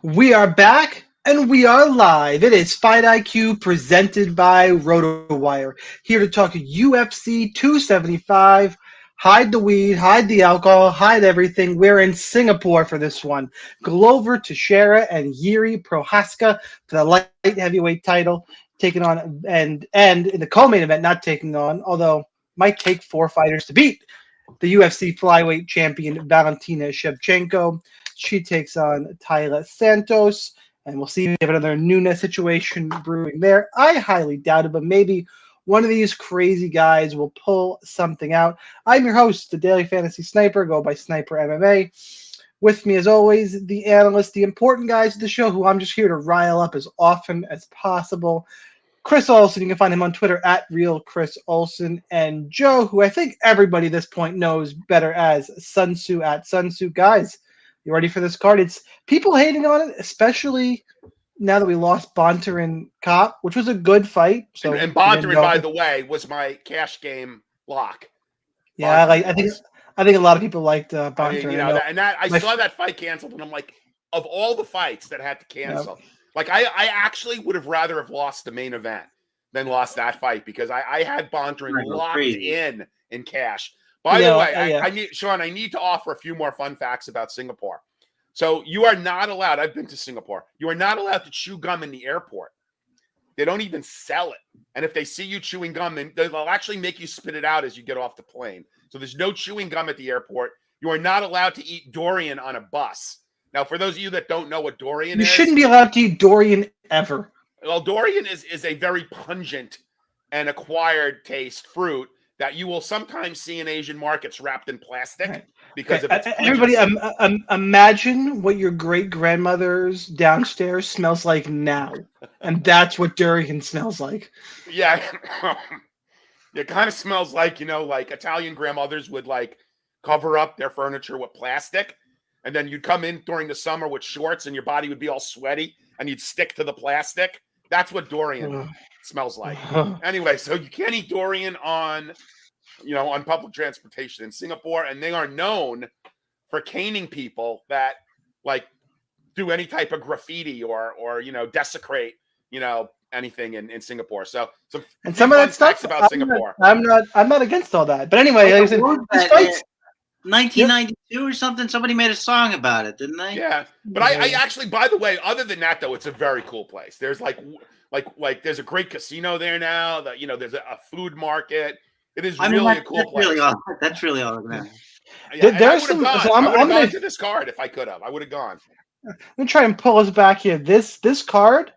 We are back and we are live. It is Fight IQ presented by RotoWire. Here to talk UFC 275. Hide the weed, hide the alcohol, hide everything. We're in Singapore for this one. Glover Teixeira and Jiri Prochazka for the light heavyweight title, taking on and in the co-main event, not taking on, although might take 4 fighters to beat the UFC flyweight champion Valentina Shevchenko. She takes on Taila Santos, and we'll see if we have another Nunes situation brewing there. I highly doubt it, but maybe one of these crazy guys will pull something out. I'm your host, the Daily Fantasy Sniper, go by Sniper MMA. With me, as always, the analyst, the important guys of the show, who I'm just here to rile up as often as possible. Chris Olsen, you can find him on Twitter at RealChrisOlsen, and Joe, who I think everybody at this point knows better as Sun Tzu at Sun Tzu. Guys, you ready for this card? It's people hating on it, especially now that we lost Bonter and Kopp, which was a good fight. So and Bonter, by the way, was my cash game lock. Yeah, I think a lot of people liked Bonter. I mean, I saw that fight canceled, and I'm like, of all the fights that had to cancel. Yep. Like, I actually would have rather have lost the main event than lost that fight because I had Bonter locked in cash. By the way, I need Shaun, I need to offer a few more fun facts about Singapore. So you are not allowed, I've been to Singapore, you are not allowed to chew gum in the airport. They don't even sell it. And if they see you chewing gum, then they'll actually make you spit it out as you get off the plane. So there's no chewing gum at the airport. You are not allowed to eat durian on a bus. Now, for those of you that don't know what durian is. You shouldn't be allowed to eat durian ever. Well, durian is a very pungent and acquired taste fruit that you will sometimes see in Asian markets wrapped in plastic because of its everybody, imagine what your great-grandmother's downstairs smells like now. And that's what durian smells like. Yeah. It kind of smells like, like Italian grandmothers would like cover up their furniture with plastic. And then you'd come in during the summer with shorts and your body would be all sweaty and you'd stick to the plastic. That's what durian smells like. Anyway, so you can't eat durian on public transportation in Singapore. And they are known for caning people that like do any type of graffiti or desecrate, anything in Singapore. So some of that stuff about Singapore. I'm not against all that. But anyway, like I said, this fight's 1992 or something. Somebody made a song about it, didn't they? Yeah, but I actually, by the way, other than that though, it's a very cool place. There's like there's a great casino there now. That there's a food market. It is really a cool place. That's really all. There's some. I'm going to this card if I could have. I would have gone. Let me try and pull us back here. This card,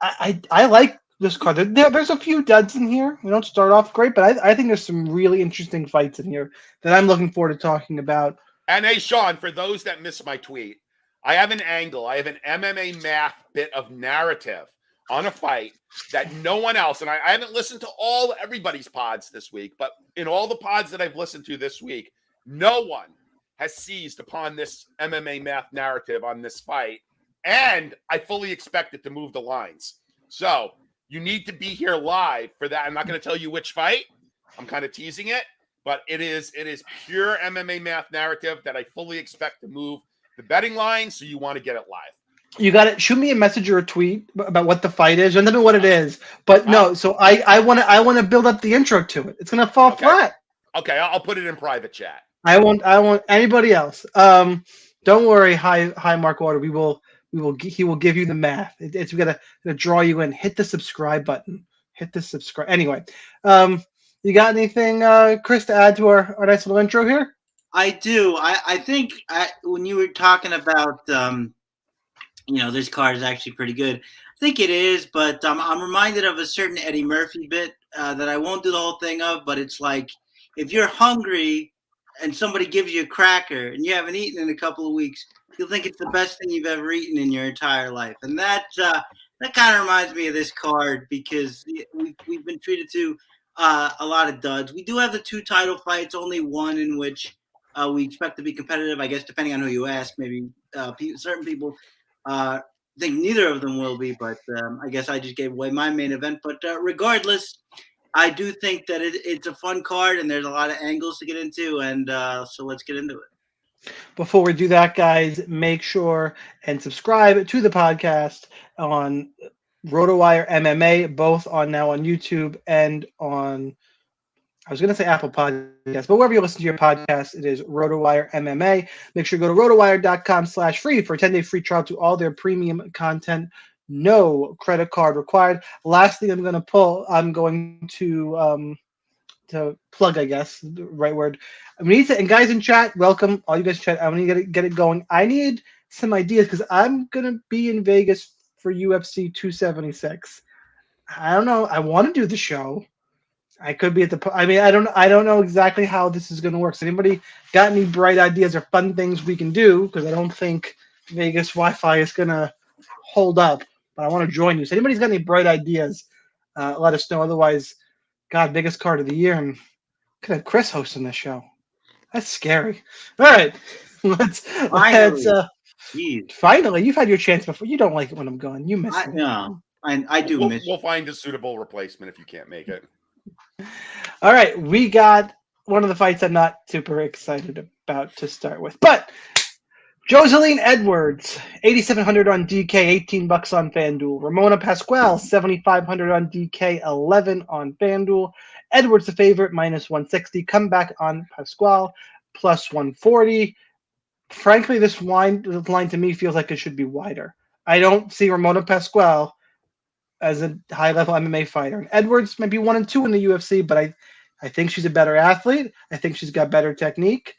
I like this card. There's a few duds in here. We don't start off great, but I think there's some really interesting fights in here that I'm looking forward to talking about. And hey, Shaun, for those that missed my tweet, I have an angle. I have an MMA math bit of narrative on a fight that no one else, and I haven't listened to everybody's pods this week, but in all the pods that I've listened to this week, no one has seized upon this MMA math narrative on this fight, and I fully expect it to move the lines. So you need to be here live for that. I'm not going to tell you which fight. I'm kind of teasing it, but it is pure MMA math narrative that I fully expect to move the betting line. So you want to get it live. You got it. Shoot me a message or a tweet about what the fight is. Don't tell me what it is. But no, so I want to build up the intro to it. It's going to fall flat. Okay, I'll put it in private chat. I want anybody else. Don't worry, hi Mark Water. He will give you the math. It's gonna draw you in. Hit the subscribe button. Hit the subscribe. Anyway, you got anything, Chris, to add to our nice little intro here? I do. I think when you were talking about this card is actually pretty good. I think it is, but I'm reminded of a certain Eddie Murphy bit that I won't do the whole thing of, but it's like if you're hungry and somebody gives you a cracker and you haven't eaten in a couple of weeks, you'll think it's the best thing you've ever eaten in your entire life. And that kind of reminds me of this card because we've been treated to a lot of duds. We do have the 2 title fights, only one in which we expect to be competitive, I guess, depending on who you ask. Maybe certain people think neither of them will be, but I guess I just gave away my main event. But regardless, I do think that it's a fun card and there's a lot of angles to get into, and so let's get into it. Before we do that, guys, make sure and subscribe to the podcast on RotoWire MMA, both now on YouTube and on, I was going to say Apple Podcasts, but wherever you listen to your podcast, it is RotoWire MMA. Make sure you go to rotowire.com/free for a 10-day free trial to all their premium content. No credit card required. Last thing I'm going to plug, I guess, the right word. And guys in chat, welcome. All you guys in chat, I want to get it going. I need some ideas because I'm going to be in Vegas for UFC 276. I don't know. I want to do the show. I could be at the. I mean, I don't know exactly how this is going to work. So anybody got any bright ideas or fun things we can do? Because I don't think Vegas Wi-Fi is going to hold up. But I want to join you. So anybody's got any bright ideas, let us know. Otherwise, God, biggest card of the year, and could have Chris hosting this show. That's scary. All right, let's. Finally, you've had your chance before. You don't like it when I'm gone. You miss me. No, I do miss. We'll find a suitable replacement if you can't make it. All right, we got one of the fights I'm not super excited about to start with, but Joseline Edwards, 8,700 on DK, $18 on FanDuel. Ramona Pasquale, 7,500 on DK, 11 on FanDuel. Edwards the favorite, -160. Comeback on Pasquale, +140. Frankly, this line to me feels like it should be wider. I don't see Ramona Pasquale as a high-level MMA fighter. And Edwards might be 1-2 in the UFC, but I think she's a better athlete. I think she's got better technique.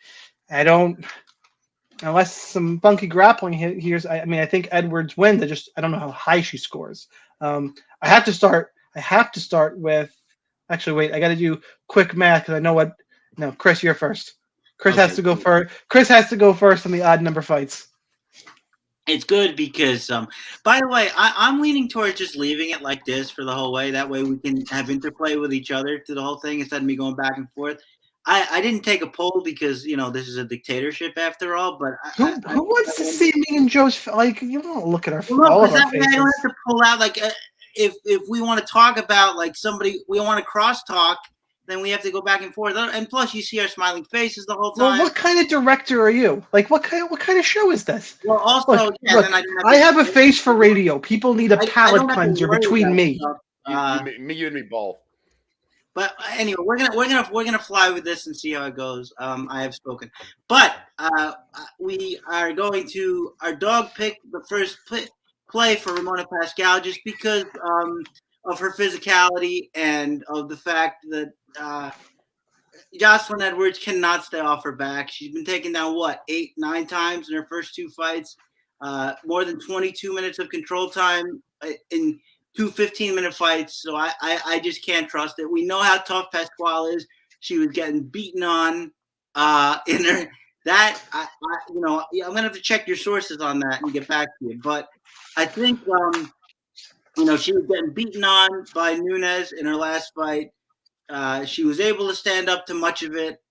Unless some funky grappling here. I think Edwards wins. I don't know how high she scores. I have to start with. Actually, wait. I got to do quick math because I know what. No, Chris, you're first. Chris has to go first. Chris has to go first on the odd number fights. It's good because, by the way, I'm leaning towards just leaving it like this for the whole way. That way we can have interplay with each other through the whole thing instead of me going back and forth. I didn't take a poll because, this is a dictatorship after all. But who wants to see me and Joe's, you don't look at our faces. I don't have to pull out, if we want to talk about, somebody, we want to cross-talk, then we have to go back and forth. And plus, you see our smiling faces the whole time. Well, what kind of director are you? What kind of show is this? Well, also, I have a face for radio. People need a palate cleanser between me. You and me both. But anyway, we're gonna fly with this and see how it goes. I have spoken, but we are going to our dog pick the first play for Ramona Pasquale just because of her physicality and of the fact that Jocelyn Edwards cannot stay off her back. She's been taken down 8-9 times in her first two fights, more than 22 minutes of control time in 2 15-minute fights. So I just can't trust it. We know how tough Pasquale is. She was getting beaten on in her. I'm gonna have to check your sources on that and get back to you. But I think she was getting beaten on by Nunes in her last fight. She was able to stand up to much of it.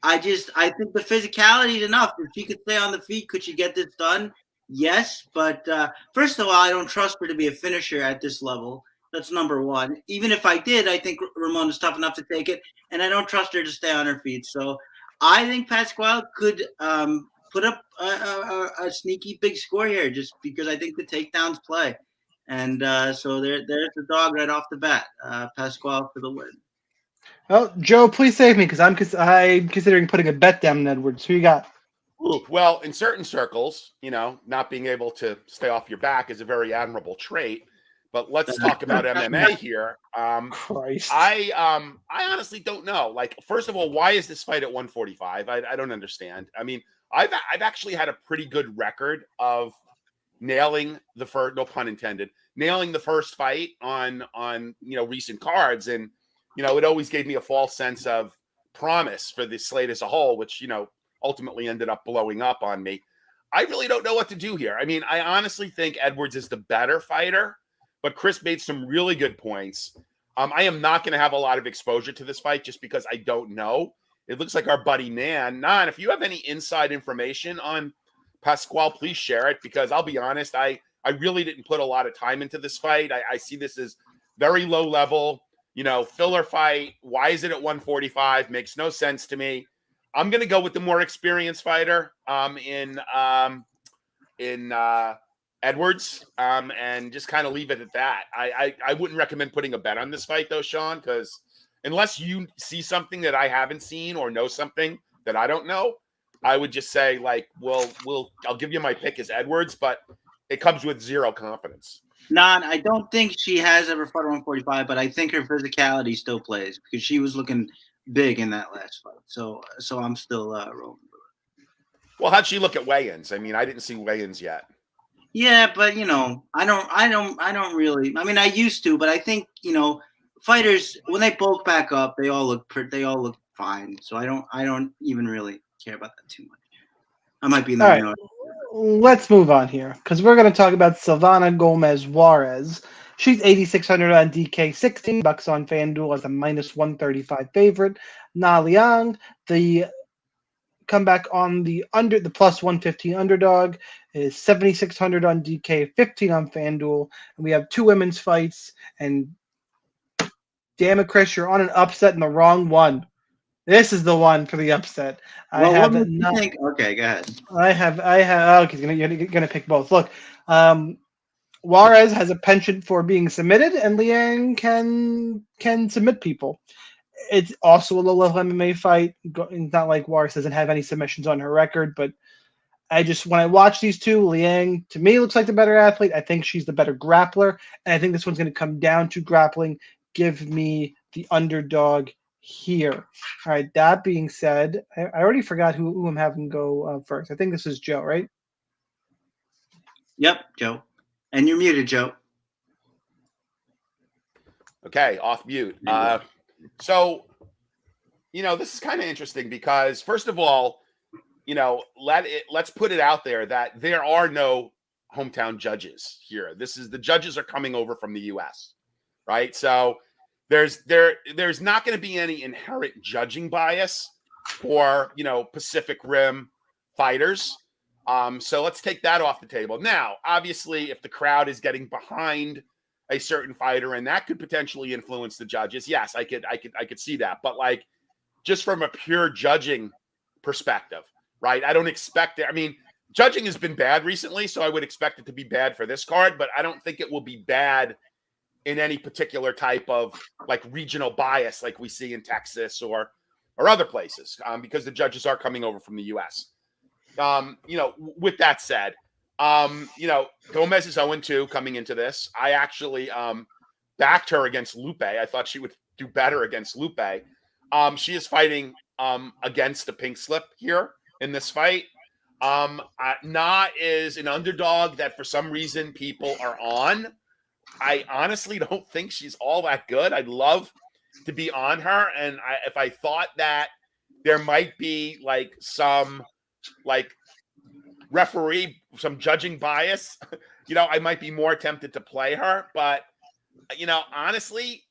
I think the physicality is enough. If she could stay on the feet, could she get this done? Yes, but first of all, I don't trust her to be a finisher at this level. That's number one. Even if I did, I think Ramona's tough enough to take it, and I don't trust her to stay on her feet. So I think Pasquale could put up a sneaky big score here just because I think the takedowns play. And so there's the dog right off the bat. Pasquale for the win. Well, Joe, please save me because I'm considering putting a bet down on Edwards. Who you got? Ooh, well, in certain circles, not being able to stay off your back is a very admirable trait. But let's talk about MMA here. Christ. I honestly don't know. First of all, why is this fight at 145? I don't understand. I mean, I've actually had a pretty good record of nailing the first, no pun intended, nailing the first fight on recent cards, and it always gave me a false sense of promise for the slate as a whole, which ultimately ended up blowing up on me. I really don't know what to do here. I mean, I honestly think Edwards is the better fighter, but Chris made some really good points. I am not going to have a lot of exposure to this fight just because I don't know. It looks like our buddy Nan, if you have any inside information on Pasquale, please share it, because I'll be honest, I really didn't put a lot of time into this fight. I see this as very low level, filler fight. Why is it at 145? Makes no sense to me. I'm going to go with the more experienced fighter in Edwards, and just kind of leave it at that. I wouldn't recommend putting a bet on this fight though, Shaun, because unless you see something that I haven't seen or know something that I don't know, I would just say like, I'll give you my pick as Edwards, but it comes with zero confidence. Non, I don't think she has ever fought 145, but I think her physicality still plays because she was looking big in that last fight. So I'm still rolling. Well, how'd she look at weigh-ins? I mean, I didn't see weigh-ins yet. Yeah, but I don't really. I mean, I used to, but I think fighters when they bulk back up, they all look fine. So I don't even really care about that too much. I might be in the minority. Let's move on here because we're going to talk about Silvana Gomez Juarez. She's 8,600 on DK, $16 on FanDuel as a -135 favorite. Na Liang, the comeback on the plus 115 underdog, is 7,600 on DK, 15 on FanDuel. And we have two women's fights. And damn it, Chris, you're on an upset in the wrong one. This is the one for the upset. Well, what do you think? Okay, go ahead. I have. Okay, you're gonna pick both. Look, Juarez has a penchant for being submitted, and Liang can submit people. It's also a low-level MMA fight. It's not like Juarez doesn't have any submissions on her record, but when I watch these two, Liang to me looks like the better athlete. I think she's the better grappler, and I think this one's going to come down to grappling. Give me the underdog here. All right. That being said, I already forgot who I'm having go first. I think this is Joe, right? Yep, Joe. And you're muted, Joe. Okay, off mute. So, this is kind of interesting because, first of all, let's put it out there that there are no hometown judges here. The judges are coming over from the U.S., right? So there's not going to be any inherent judging bias for Pacific Rim fighters. So let's take that off the table. Now, obviously, if the crowd is getting behind a certain fighter and that could potentially influence the judges, yes, I could see that. But like, just from a pure judging perspective, right? I don't expect it. I mean, judging has been bad recently, so I would expect it to be bad for this card, but I don't think it will be bad in any particular type of like regional bias like we see in Texas or other places, because the judges are coming over from the U.S. With that said, Gomez is 0-2 coming into this. I actually backed her against Lupe. I thought she would do better against Lupe. She is fighting against a pink slip here in this fight. Na is an underdog that for some reason people are on. I honestly don't think she's all that good. I'd love to be on her. And if I thought that there might be like some referee, some judging bias, I might be more tempted to play her. But, honestly,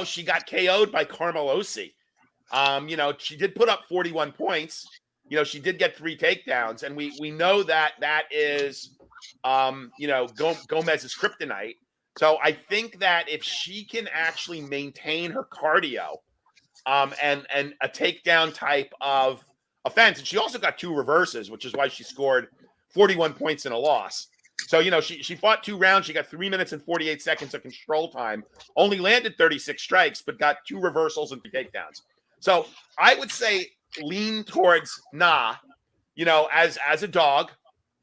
she got KO'd by Carmelosi. She did put up 41 points. She did get 3 takedowns. And we know that is, Gomez's kryptonite. So I think that if she can actually maintain her cardio and a takedown type of offense, and she also got 2 reverses, which is why she scored 41 points in a loss. So, she fought 2 rounds. She got 3 minutes and 48 seconds of control time, only landed 36 strikes, but got 2 reversals and 3 takedowns. So I would say lean towards Na, as a dog,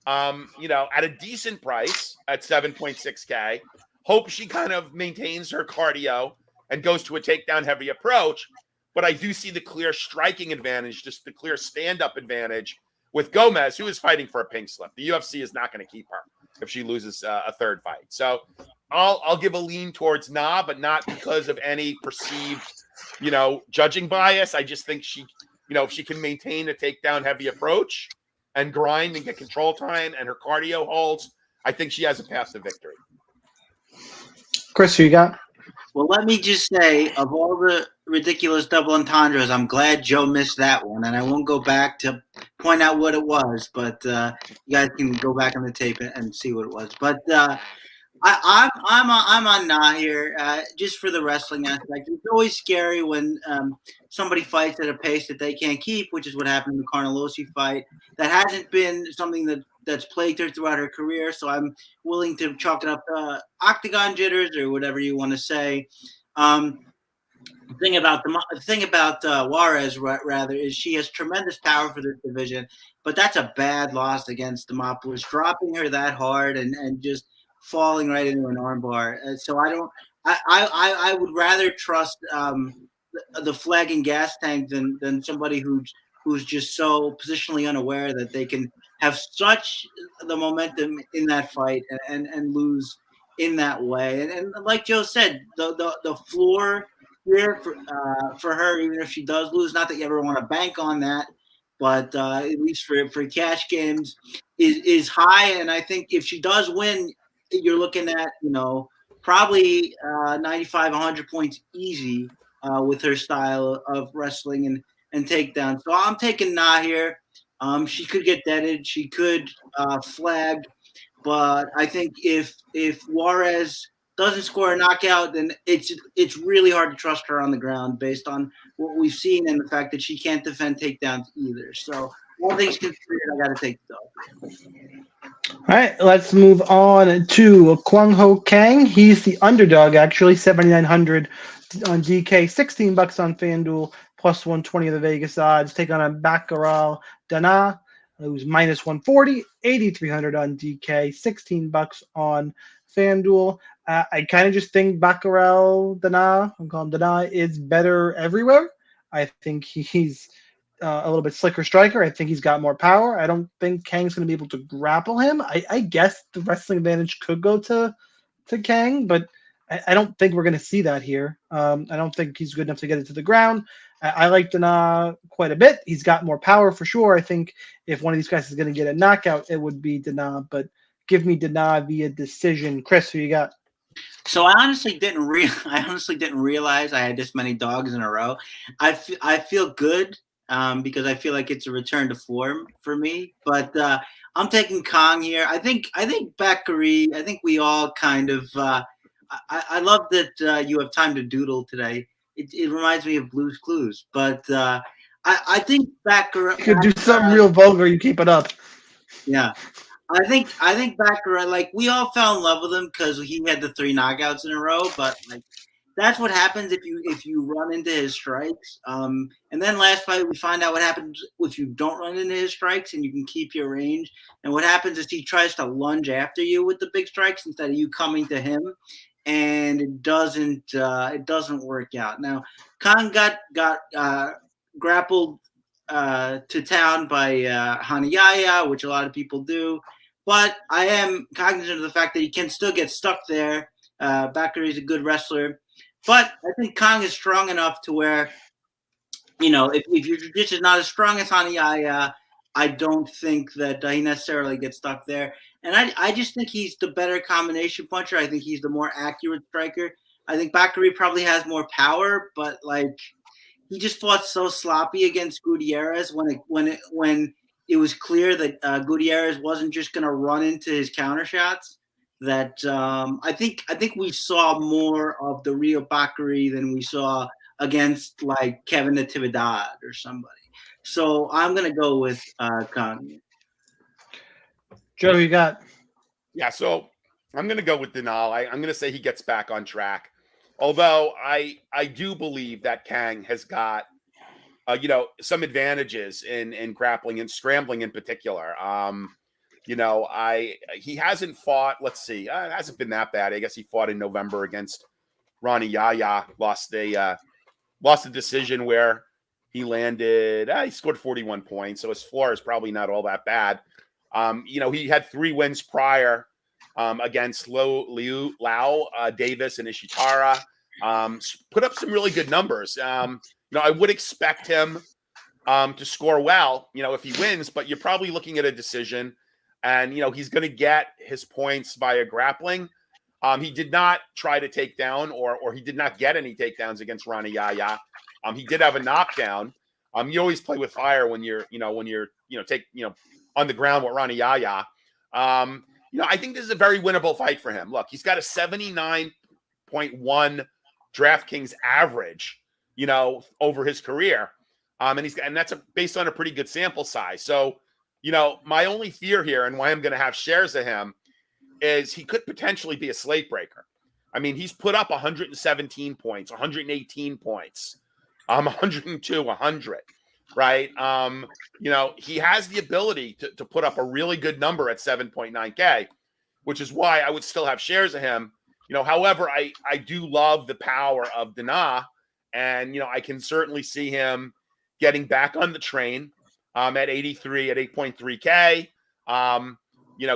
at a decent price at 7.6K. Hope she kind of maintains her cardio and goes to a takedown heavy approach. But I do see the clear striking advantage, just the clear stand-up advantage with Gomez, who is fighting for a pink slip. The UFC is not going to keep her if she loses a third fight. So I'll give a lean towards Na, but not because of any perceived, judging bias. I just think she, if she can maintain a takedown heavy approach and grind and get control time and her cardio holds, I think she has a path to victory. Chris, who you got? Well, let me just say, of all the ridiculous double entendres, I'm glad Joe missed that one, and I won't go back to point out what it was, but you guys can go back on the tape and see what it was. But I'm on nah here, just for the wrestling aspect. It's always scary when somebody fights at a pace that they can't keep, which is what happened in the Carnelossi fight. That hasn't been something that's plagued her throughout her career, so I'm willing to chalk it up to octagon jitters or whatever you want to say. The thing about Juarez rather is she has tremendous power for this division, but that's a bad loss against Demopoulos, dropping her that hard and just falling right into an armbar. So I would rather trust the flag and gas tank than somebody who's just so positionally unaware that they can have such the momentum in that fight and lose in that way. And like Joe said, the floor here for her, even if she does lose, not that you ever want to bank on that, but at least for cash games is high. And I think if she does win, you're looking at probably 95, 100 points easy with her style of wrestling and takedown. So I'm taking nah here. She could get deaded, she could flagged, but I think if Juarez doesn't score a knockout, then it's really hard to trust her on the ground based on what we've seen and the fact that she can't defend takedowns either. So all things considered, I got to take the dog. All right, let's move on to Kwang Ho Kang. He's the underdog, actually, 7,900 on DK, $16 on FanDuel, plus 120 of the Vegas odds. Take on a Baccarat Dana, who's minus 140, 8,300 on DK, $16 on FanDuel. I kind of just think Baccarat Dana, I'm calling him Dana, is better everywhere. I think he's a little bit slicker striker. I think he's got more power. I don't think Kang's going to be able to grapple him. I guess the wrestling advantage could go to Kang, but I don't think we're going to see that here. I don't think he's good enough to get it to the ground. I like Dana quite a bit. He's got more power for sure. I think if one of these guys is going to get a knockout, it would be Dana, but give me Dana via decision. Chris, who you got? So I honestly didn't realize I had this many dogs in a row. I feel good because I feel like it's a return to form for me. But I'm taking Kang here. I think Bakary. I think we all kind of. I love that you have time to doodle today. It reminds me of Blue's Clues. But I think Bakary. You could do something real vulgar. You keep it up. Yeah. I think Baccarat, like we all fell in love with him because he had the 3 knockouts in a row, but like that's what happens if you run into his strikes. And then last fight we find out what happens if you don't run into his strikes and you can keep your range. And what happens is he tries to lunge after you with the big strikes instead of you coming to him, and it doesn't work out. Now Khan got grappled to town by Hanayaya, which a lot of people do. But I am cognizant of the fact that he can still get stuck there. Bakary is a good wrestler. But I think Kang is strong enough to where, if your jiu-jitsu is not as strong as Hanayaya, I don't think that he necessarily gets stuck there. And I just think he's the better combination puncher. I think he's the more accurate striker. I think Bakary probably has more power, but like he just fought so sloppy against Gutierrez when it was clear that Gutierrez wasn't just going to run into his counter shots. That I think we saw more of the real Bakary than we saw against like Kevin Natividad or somebody. So I'm going to go with Kang. Joe, you got? Yeah, so I'm going to go with Denal. I'm going to say he gets back on track. Although I do believe that Kang has got some advantages in grappling and scrambling in particular. He hasn't fought. Let's see, it hasn't been that bad. I guess he fought in November against Ronnie Yaya, lost a decision where he landed. He scored 41 points, so his floor is probably not all that bad. He had 3 wins prior against Liu Lau, Davis, and Ishitara. Put up some really good numbers. I would expect him to score well, if he wins, but you're probably looking at a decision, and, he's going to get his points via grappling. He did not try to take down or he did not get any takedowns against Rani Yaya. He did have a knockdown. You always play with fire when you're on the ground with Rani Yaya. I think this is a very winnable fight for him. Look, he's got a 79.1 DraftKings average, over his career. And that's based on a pretty good sample size. So, my only fear here and why I'm going to have shares of him is he could potentially be a slate breaker. I mean, he's put up 117 points, 118 points, 102, 100, right? He has the ability to put up a really good number at 7.9K, which is why I would still have shares of him. However, I do love the power of Dana, and, I can certainly see him getting back on the train at 83, at 8.3K,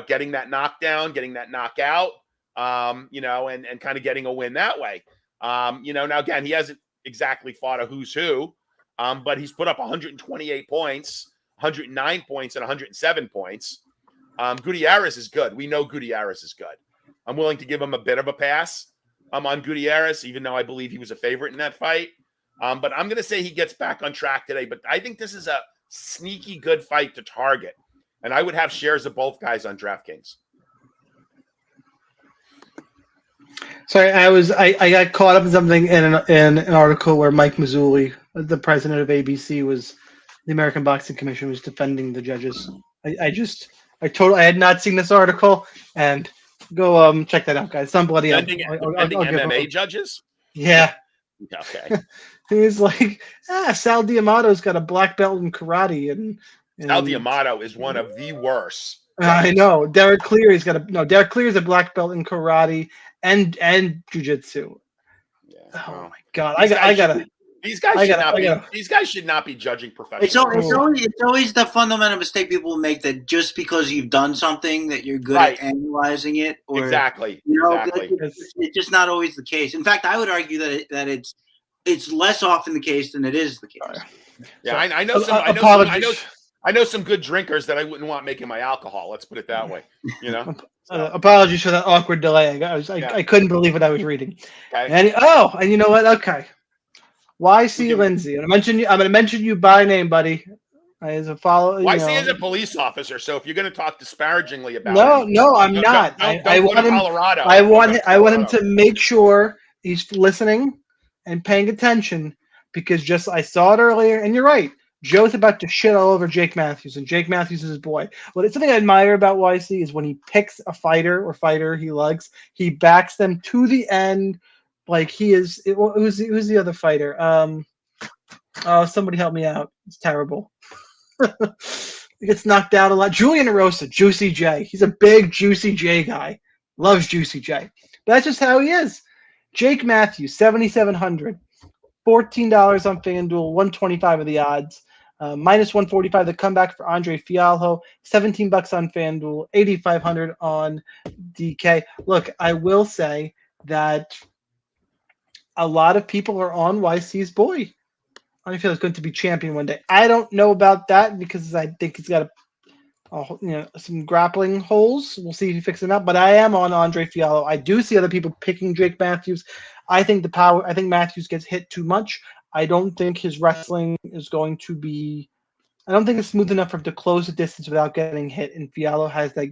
getting that knockdown, getting that knockout, and kind of getting a win that way. Now again, he hasn't exactly fought a who's who, but he's put up 128 points, 109 points, and 107 points. Gutierrez is good. We know Gutierrez is good. I'm willing to give him a bit of a pass on Gutierrez, even though I believe he was a favorite in that fight. But I'm going to say he gets back on track today. But I think this is a sneaky good fight to target. And I would have shares of both guys on DraftKings. Sorry, I got caught up in something in an article where Mike Mazzulli, the president of ABC, the American Boxing Commission, was defending the judges. I had not seen this article, and go check that out, guys. Somebody defending MMA judges. Yeah. Okay. He's like, Sal D'Amato's got a black belt in karate, and Sal D'Amato is one of the worst. I know. Derek Cleary's Derek Cleary's a black belt in karate and jiu-jitsu. Yeah. Oh my god. I gotta. These guys should not be judging professionally. It's always the fundamental mistake people make, that just because you've done something that you're good at analyzing it. Or, exactly. It's just not always the case. In fact, I would argue that it's less often the case than it is the case. Yeah, I know some good drinkers that I wouldn't want making my alcohol. Let's put it that way. Apologies for that awkward delay. I couldn't believe what I was reading. Okay. And you know what? Okay. YC Lindsay. I'm going to mention you by name, buddy. As a follow. YC is a police officer, so if you're going to talk disparagingly about him, no, I'm not. I want him. Colorado. I want him to make sure he's listening and paying attention, because I saw it earlier, and you're right. Joe's about to shit all over Jake Matthews, and Jake Matthews is his boy. Well, it's something I admire about YC is when he picks a fighter he likes, he backs them to the end. Like he is. Who's the other fighter? Somebody help me out. It's terrible. He gets knocked out a lot. Julian Erosa, Juicy J. He's a big Juicy J guy. Loves Juicy J. But that's just how he is. Jake Matthews, 7,700. $14 on FanDuel, 125 of the odds. Minus 145 the comeback for Andre Fialho, $17 on FanDuel, 8,500 on DK. Look, I will say that a lot of people are on YC's boy. I feel it's going to be champion one day. I don't know about that, because I think he's got some grappling holes. We'll see if he fixes them up. But I am on Andre Fialho. I do see other people picking Jake Matthews. I think Matthews gets hit too much. I don't think his wrestling is going to be. I don't think it's smooth enough for him to close the distance without getting hit. And Fialho has that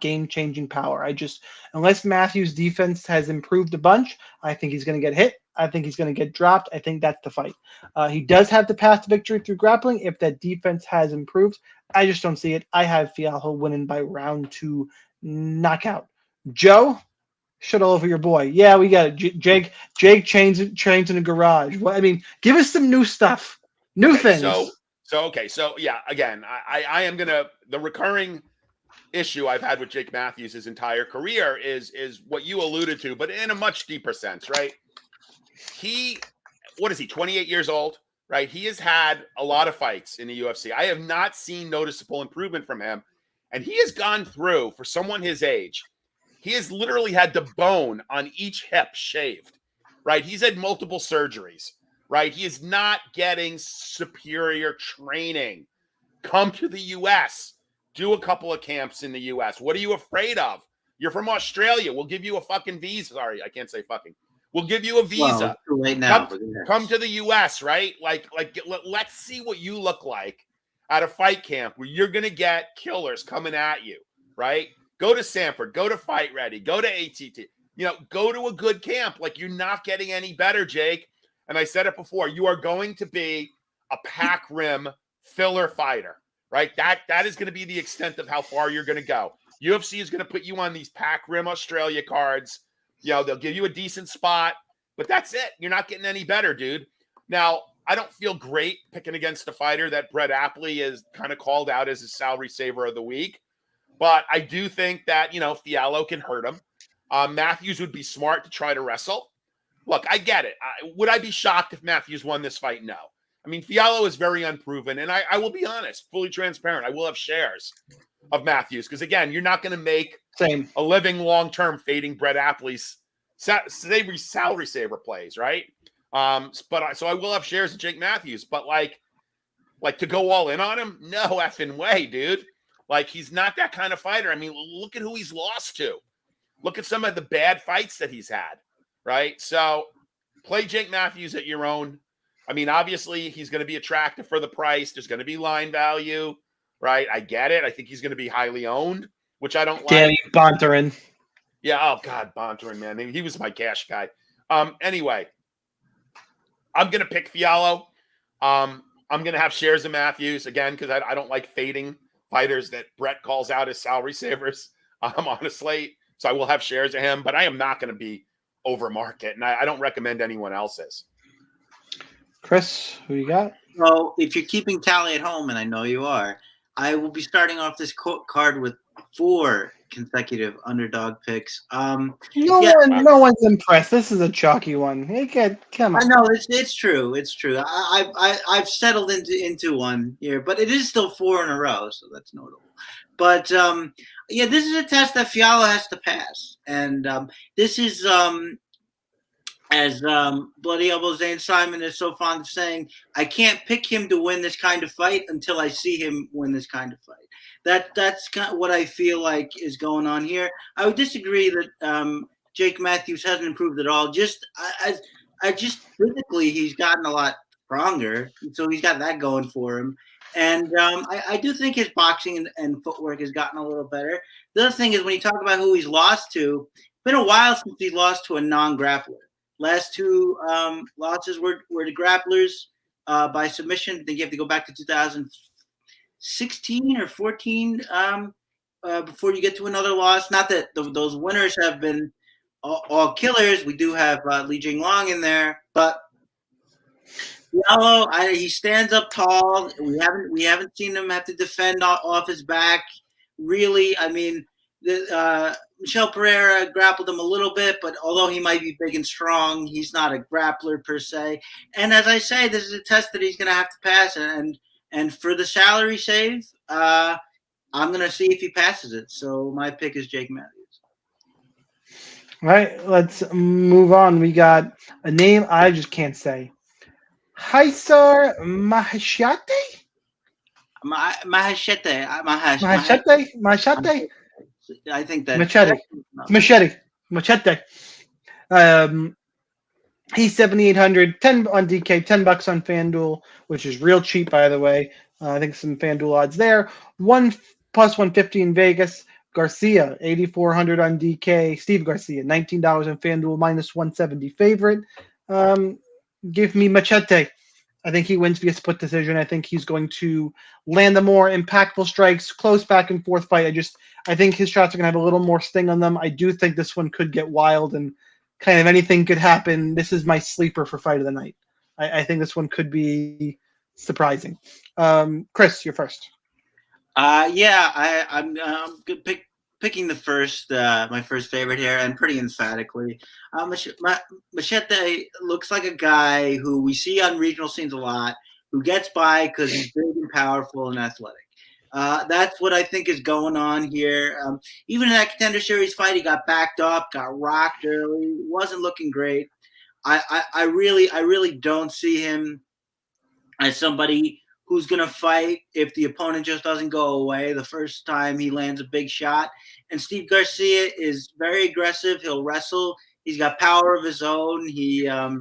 game-changing power. Unless Matthews' defense has improved a bunch, I think he's going to get hit. I think he's going to get dropped. I think that's the fight. He does have the path to victory through grappling if that defense has improved. I just don't see it. I have Fialho winning by round 2 knockout. Joe, shut all over your boy. Yeah, we got it. Jake trains in a garage. Well, give us some new stuff, things. So yeah, again, I am gonna, the recurring issue I've had with Jake Matthews his entire career is what you alluded to, but in a much deeper sense, right? What is he, 28 years old, right? He has had a lot of fights in the UFC. I have not seen noticeable improvement from him. And he has gone through, for someone his age, he has literally had the bone on each hip shaved, right? He's had multiple surgeries, right? He is not getting superior training. Come to the U.S., do a couple of camps in the U.S. What are you afraid of? You're from Australia. We'll give you a fucking visa. Sorry, I can't say fucking. We'll give you a visa. Well, right now, come to the U.S., right? Let's see what you look like at a fight camp where you're going to get killers coming at you, right? Go to Sanford. Go to Fight Ready. Go to ATT. Go to a good camp. Like, you're not getting any better, Jake. And I said it before. You are going to be a pack rim filler fighter, right? That is going to be the extent of how far you're going to go. UFC is going to put you on these pack rim Australia cards. They'll give you a decent spot, but that's it. You're not getting any better, dude. Now, I don't feel great picking against a fighter that Brett Apley is kind of called out as his salary saver of the week. But I do think that, Fiallo can hurt him. Matthews would be smart to try to wrestle. Look, I get it. Would I be shocked if Matthews won this fight? No. I mean, Fiallo is very unproven, and I will be honest, fully transparent. I will have shares of Matthews because, again, you're not going to make a living long-term fading Brett Apley's salary saver plays, right? So I will have shares of Jake Matthews, but like to go all in on him? No effing way, dude. Like, he's not that kind of fighter. I mean, look at who he's lost to. Look at some of the bad fights that he's had, right? So play Jake Matthews at your own. I mean, obviously, he's going to be attractive for the price. There's going to be line value, right? I get it. I think he's going to be highly owned, which I don't like. Danny Bontarin. Yeah, oh, God, Bontarin, man. He was my cash guy. Anyway, I'm going to pick Fiallo. I'm going to have shares of Matthews, again, because I don't like fading fighters that Brett calls out as salary savers on a slate. So I will have shares of him, but I am not going to be over market, and I don't recommend anyone else's. Chris, who you got? So if you're keeping tally at home, and I know you are, I will be starting off this card with 4 consecutive underdog picks. No one's impressed. This is a chalky one. Come on. I know it's true. It's true. I've settled into one here, but it is still 4 in a row, so that's notable. But this is a test that Fiallo has to pass, and this is as Bloody Elbow Zane Simon is so fond of saying, I can't pick him to win this kind of fight until I see him win this kind of fight. That's kind of what I feel like is going on here. I would disagree that Jake Matthews hasn't improved at all. Just physically, he's gotten a lot stronger, so he's got that going for him. And I do think his boxing and footwork has gotten a little better. The other thing is when you talk about who he's lost to, it's been a while since he lost to a non-grappler. Last 2 losses were to grapplers by submission. I think you have to go back to 2016 or 14 before you get to another loss. Not that those winners have been all killers. We do have Li Jinglong in there, but Fiallo, he stands up tall. We haven't seen him have to defend off his back. Really, I mean, Michel Pereira grappled him a little bit, but although he might be big and strong, he's not a grappler per se. And as I say, this is a test that he's going to have to pass. And for the salary save, I'm going to see if he passes it. So my pick is Jake Matthews. All right, let's move on. We got a name I just can't say. Haisar Maheshate? Maheshate. I think that Machete. He's 7,800, 10 on DK, $10 on FanDuel, which is real cheap, by the way. I think some FanDuel odds there. 1 plus 150 in Vegas. Garcia, 8,400 on DK. Steve Garcia, $19 on FanDuel, minus 170 favorite. Give me Machete. I think he wins via split decision. I think he's going to land the more impactful strikes, close back and forth fight. I think his shots are going to have a little more sting on them. I do think this one could get wild and kind of anything could happen. This is my sleeper for fight of the night. I think this one could be surprising. Chris, you're first. I'm picking the first, my first favorite here, and pretty emphatically. Machete looks like a guy who we see on regional scenes a lot, who gets by because he's big and powerful and athletic. That's what I think is going on here. Even in that Contender Series fight, he got backed up, got rocked early, wasn't looking great. I really don't see him as somebody who's going to fight if the opponent just doesn't go away the first time he lands a big shot. And Steve Garcia is very aggressive. He'll wrestle. He's got power of his own. He's gonna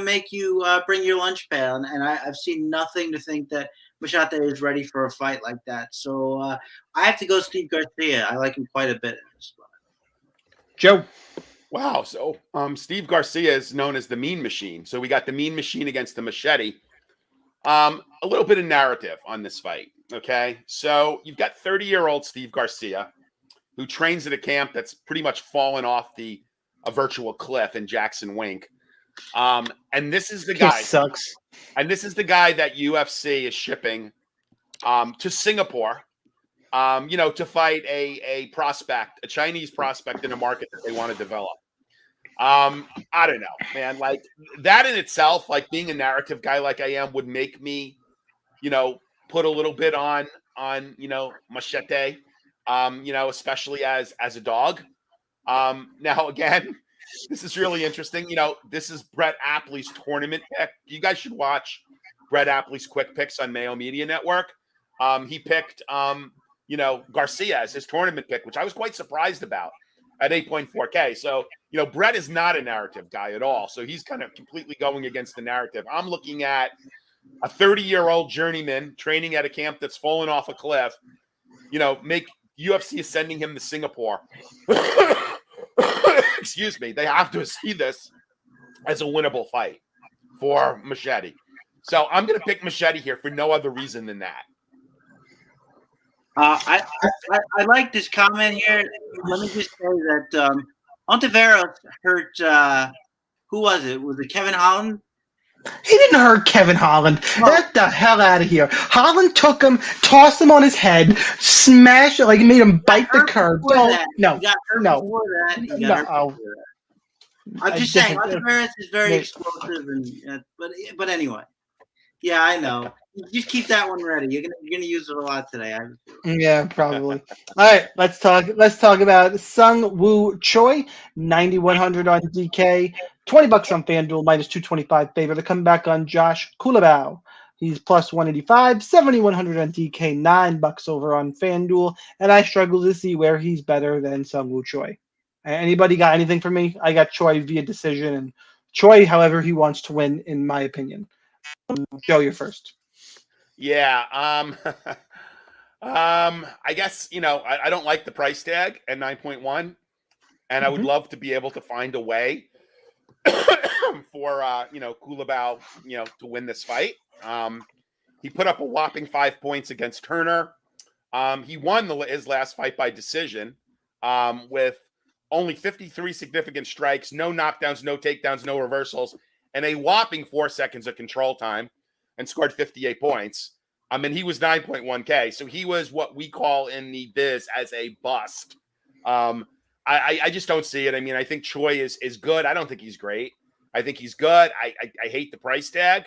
make you bring your lunch pail. And I've seen nothing to think that Machete is ready for a fight like that. So I have to go Steve Garcia. I like him quite a bit in this spot. Joe. Wow. So Steve Garcia is known as the Mean Machine. So we got the Mean Machine against the Machete. A little bit of narrative on this fight. Okay. So you've got 30-year-old Steve Garcia, who trains at a camp that's pretty much fallen off a virtual cliff in Jackson Wink. And this is the guy. He sucks. And this is the guy that UFC is shipping to Singapore, to fight a prospect, a Chinese prospect in a market that they want to develop. I don't know, man. Like that in itself, like being a narrative guy like I am, would make me, put a little bit on Machete, especially as a dog. Now again, this is really interesting. This is Brett Apley's tournament pick. You guys should watch Brett Apley's quick picks on Mayo Media Network. He picked, Garcia as his tournament pick, which I was quite surprised about at 8.4K. So, Brett is not a narrative guy at all. So he's kind of completely going against the narrative. I'm looking at a 30-year-old journeyman training at a camp that's fallen off a cliff. UFC is sending him to Singapore. Excuse me. They have to see this as a winnable fight for Machete. So I'm going to pick Machete here for no other reason than that. I like this comment here. Let me just say that Ontiveros hurt. Who was it? Was it Kevin Holland? He didn't hurt Kevin Holland. Get the hell out of here. Holland took him, tossed him on his head, smashed it, made him bite the curb. No. I'm just saying, Ontiveros is very explosive, but anyway. Yeah, I know. Just keep that one ready. You're gonna use it a lot today. Yeah, probably. All right, let's talk about Sung Woo Choi, 9,100 on DK, $20 on FanDuel, minus 225 favor to come back on Josh Kulabau. He's plus 185, 7,100 on DK, $9 over on FanDuel, and I struggle to see where he's better than Sung Woo Choi. Anybody got anything for me? I got Choi via decision, and Choi, however he wants to win, in my opinion. Joe, you're first. Yeah. I guess, I don't like the price tag at 9.1, and I would love to be able to find a way for, Kulabau, to win this fight. He put up a whopping 5 points against Turner. He won his last fight by decision, with only 53 significant strikes, no knockdowns, no takedowns, no reversals, and a whopping 4 seconds of control time, and scored 58 points. And he was 9.1K. So he was what we call in the biz as a bust. I just don't see it. I think Choi is good. I don't think he's great. I think he's good. I hate the price tag,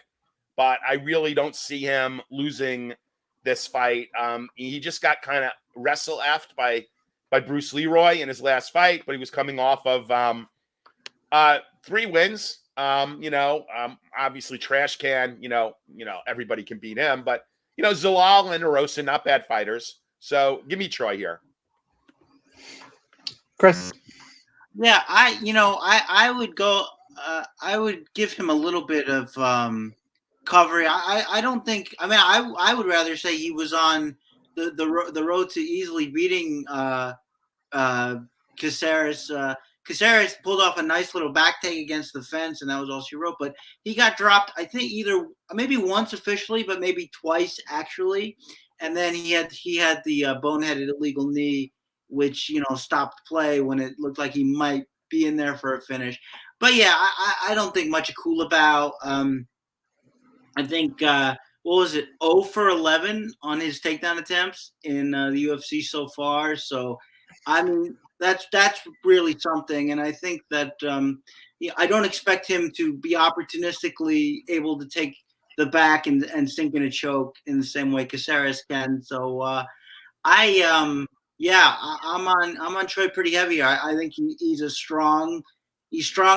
but I really don't see him losing this fight. He just got kind of wrestle-effed by Bruce Leroy in his last fight, but he was coming off of 3 wins. Obviously trash can, everybody can beat him, but Zalal and Erosa, not bad fighters. So give me Choi here. Chris. Yeah, I would go, I would give him a little bit of coverage. I don't think, I would rather say he was on the road to easily beating Caceres. Caceres pulled off a nice little back take against the fence, and that was all she wrote. But he got dropped, I think, maybe once officially, but maybe twice actually. And then he had the boneheaded illegal knee, which stopped play when it looked like he might be in there for a finish. But yeah, I don't think much of Kulabau. I think what was it, 0 for 11 on his takedown attempts in the UFC so far. So that's really something, and I think that I don't expect him to be opportunistically able to take the back and sink in a choke in the same way Caceres can. So I'm on Troy pretty heavy. I think he's strong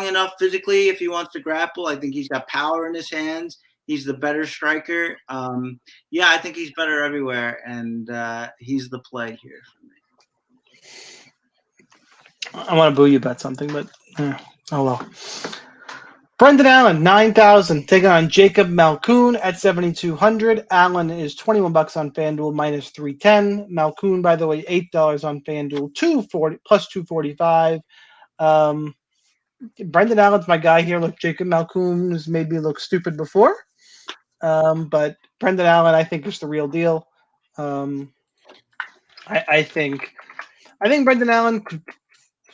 enough physically if he wants to grapple. I think he's got power in his hands. He's the better striker. I think he's better everywhere, and he's the play here for me. I want to boo you about something, but oh well. Brendan Allen, 9,000, taking on Jacob Malkoun at 7,200. Allen is $21 on FanDuel, minus 310. Malkoun, by the way, $8 on FanDuel, 240 plus 245. Brendan Allen's my guy here. Look, Jacob Malkoun has made me look stupid before, but Brendan Allen, I think, is the real deal. I think Brendan Allen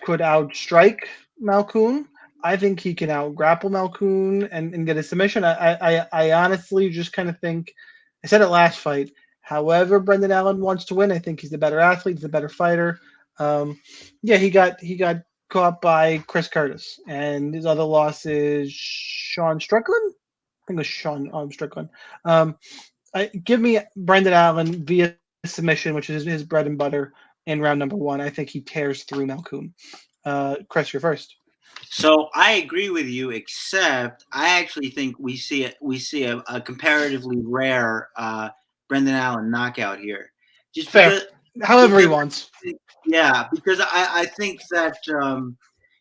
could outstrike Malkoun. I think he can out-grapple Malkoun and get a submission. I honestly just kind of think, I said it last fight, however Brendan Allen wants to win, I think he's the better athlete, he's the better fighter. He got caught by Chris Curtis, and his other loss is Shaun Strickland? I think it was Shaun Strickland. Give me Brendan Allen via submission, which is his bread and butter, in round number 1. I think he tears through Malkoun. Chris, you're first. So I agree with you, except I actually think we see a comparatively rare Brendan Allen knockout here. Just fair, however he wants. Yeah, because I think that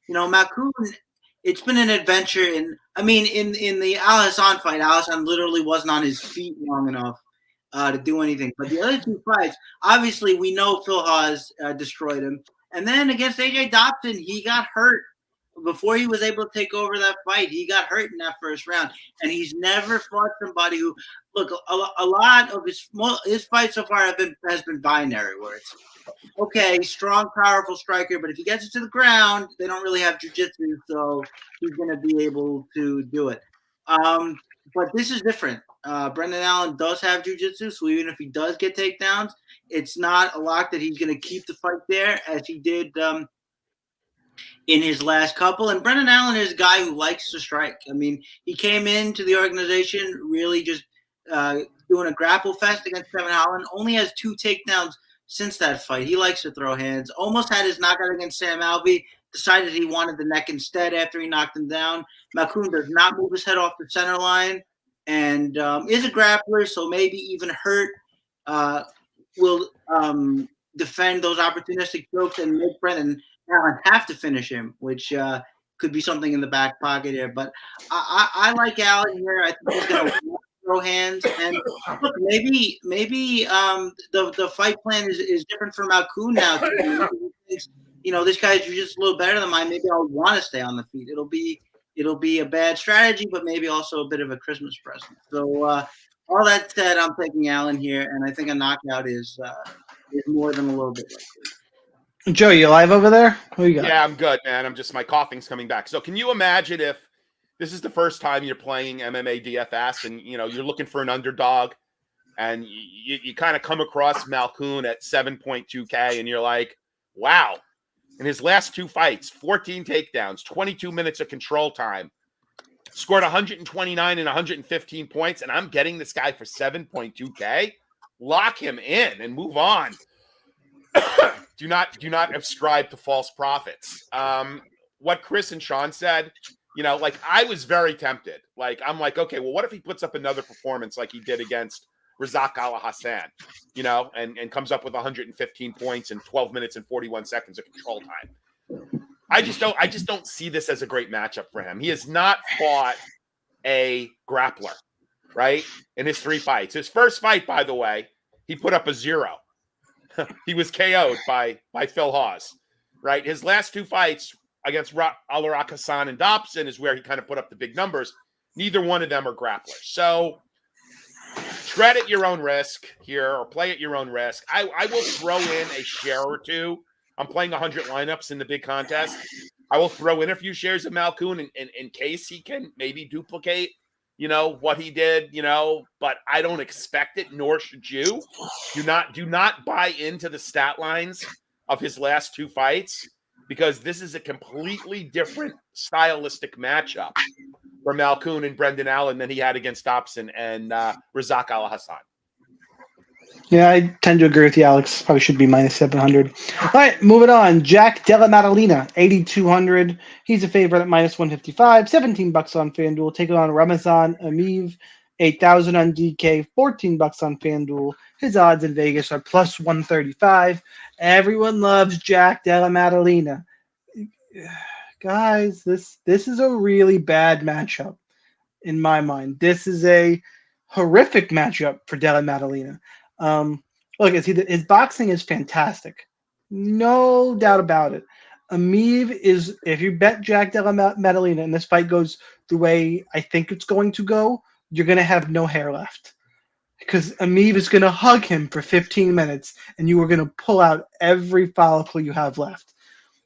Malkoun, it's been an adventure. In the Al Hassan fight, Al Hassan literally wasn't on his feet long enough to do anything. But the other two fights, obviously, we know Phil Hawes destroyed him, and then against AJ Dobson, he got hurt. Before he was able to take over that fight, he got hurt in that first round, and he's never fought somebody who, look, a lot of his fights so far has been binary, where it's okay, strong, powerful striker, but if he gets it to the ground, they don't really have jiu-jitsu, so he's going to be able to do it. But this is different. Brendan Allen does have jiu-jitsu, so even if he does get takedowns, it's not a lock that he's going to keep the fight there as he did in his last couple. And Brendan Allen is a guy who likes to strike. I mean, he came into the organization really just doing a grapple fest against Kevin Holland, only has 2 takedowns since that fight. He likes to throw hands. Almost had his knockout against Sam Alvey, decided he wanted the neck instead after he knocked him down. Malkoun does not move his head off the center line and is a grappler, so maybe even hurt will defend those opportunistic strokes and make Brendan Allen have to finish him, which could be something in the back pocket here. But I like Allen here. I think he's going to throw hands. And look, maybe the fight plan is different for Malkoun now. This guy's just a little better than mine. Maybe I'll want to stay on the feet. It'll be a bad strategy, but maybe also a bit of a Christmas present. So all that said, I'm taking Allen here, and I think a knockout is more than a little bit likely. Joe, you live over there? Who you got? Yeah, I'm good, man. My coughing's coming back. So can you imagine if this is the first time you're playing MMA DFS and, you're looking for an underdog and you kind of come across Malkoun at 7.2K and you're like, wow. In his last 2 fights, 14 takedowns, 22 minutes of control time, scored 129 and 115 points, and I'm getting this guy for 7.2K? Lock him in and move on. Do not ascribe to false prophets. What Chris and Shaun said, I was very tempted. I'm like, okay, well, what if he puts up another performance like he did against Razak Al Hassan, and comes up with 115 points in 12 minutes and 41 seconds of control time. I just don't see this as a great matchup for him. He has not fought a grappler, right? In his 3 fights. His first fight, by the way, he put up a 0. He was KO'd by Phil Hawes, right? His last 2 fights against Al Hassan and Dobson is where he kind of put up the big numbers. Neither one of them are grapplers. So tread at your own risk here, or play at your own risk. I will throw in a share or 2. I'm playing 100 lineups in the big contest. I will throw in a few shares of Malkoun in case he can maybe duplicate, what he did, but I don't expect it, nor should you. Do not buy into the stat lines of his last 2 fights, because this is a completely different stylistic matchup for Malkoun and Brendan Allen than he had against Dobson and Razak Al Hassan. Yeah, I tend to agree with you, Alex. Probably should be minus 700. All right, moving on. Jack Della Maddalena, 8,200. He's a favorite at minus 155. $17 on FanDuel. Taking on Ramazan Amiv, 8,000 on DK. $14 on FanDuel. His odds in Vegas are plus 135. Everyone loves Jack Della Maddalena. guys, this is a really bad matchup in my mind. This is a horrific matchup for Della Maddalena. Look, his boxing is fantastic, no doubt about it. Amiv is, if you bet Jack Della Maddalena and this fight goes the way I think it's going to go, you're going to have no hair left. Because Amiv is going to hug him for 15 minutes, and you are going to pull out every follicle you have left.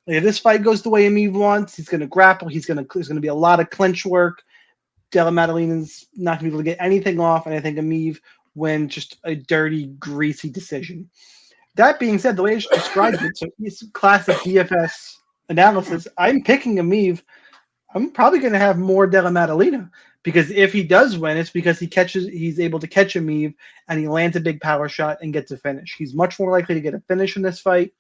Like, if this fight goes the way Amiv wants, he's going to grapple. There's going to be a lot of clinch work. Della Maddalena's not going to be able to get anything off, and I think Amiv wins just a dirty, greasy decision. That being said, the way I just described it, so it's classic DFS analysis. I'm picking Amiv. I'm probably going to have more Della Maddalena, because if he does win, it's because he's able to catch Amiv and he lands a big power shot and gets a finish. He's much more likely to get a finish in this fight.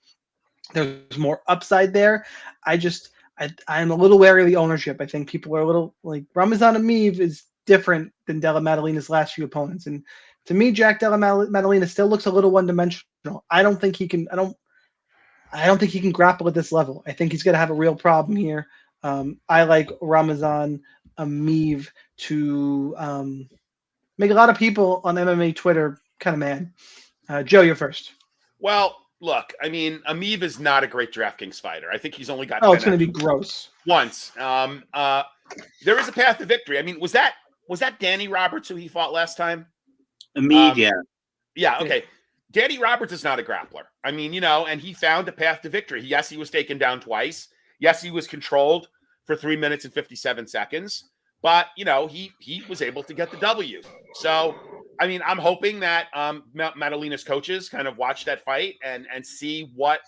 There's more upside there. I'm a little wary of the ownership. I think people are a little like Ramazan Amiv is different than Della Maddalena's last few opponents, and to me, Jack Della Maddalena still looks a little one-dimensional. I don't think he can grapple at this level. I think he's going to have a real problem here. I like Ramazan Amiv to make a lot of people on MMA Twitter kind of mad. Joe, you're first. Well, look, I mean, Amiv is not a great DraftKings fighter. I think he's only got. Oh, it's going to be gross. Once. There is a path to victory. I mean, was that Danny Roberts who he fought last time? Amiv, yeah. Yeah, okay. Danny Roberts is not a grappler. I mean, and he found a path to victory. Yes, he was taken down twice. Yes, he was controlled for 3 minutes and 57 seconds. But, he was able to get the W. So, I mean, I'm hoping that Maddalena's coaches kind of watch that fight and see what,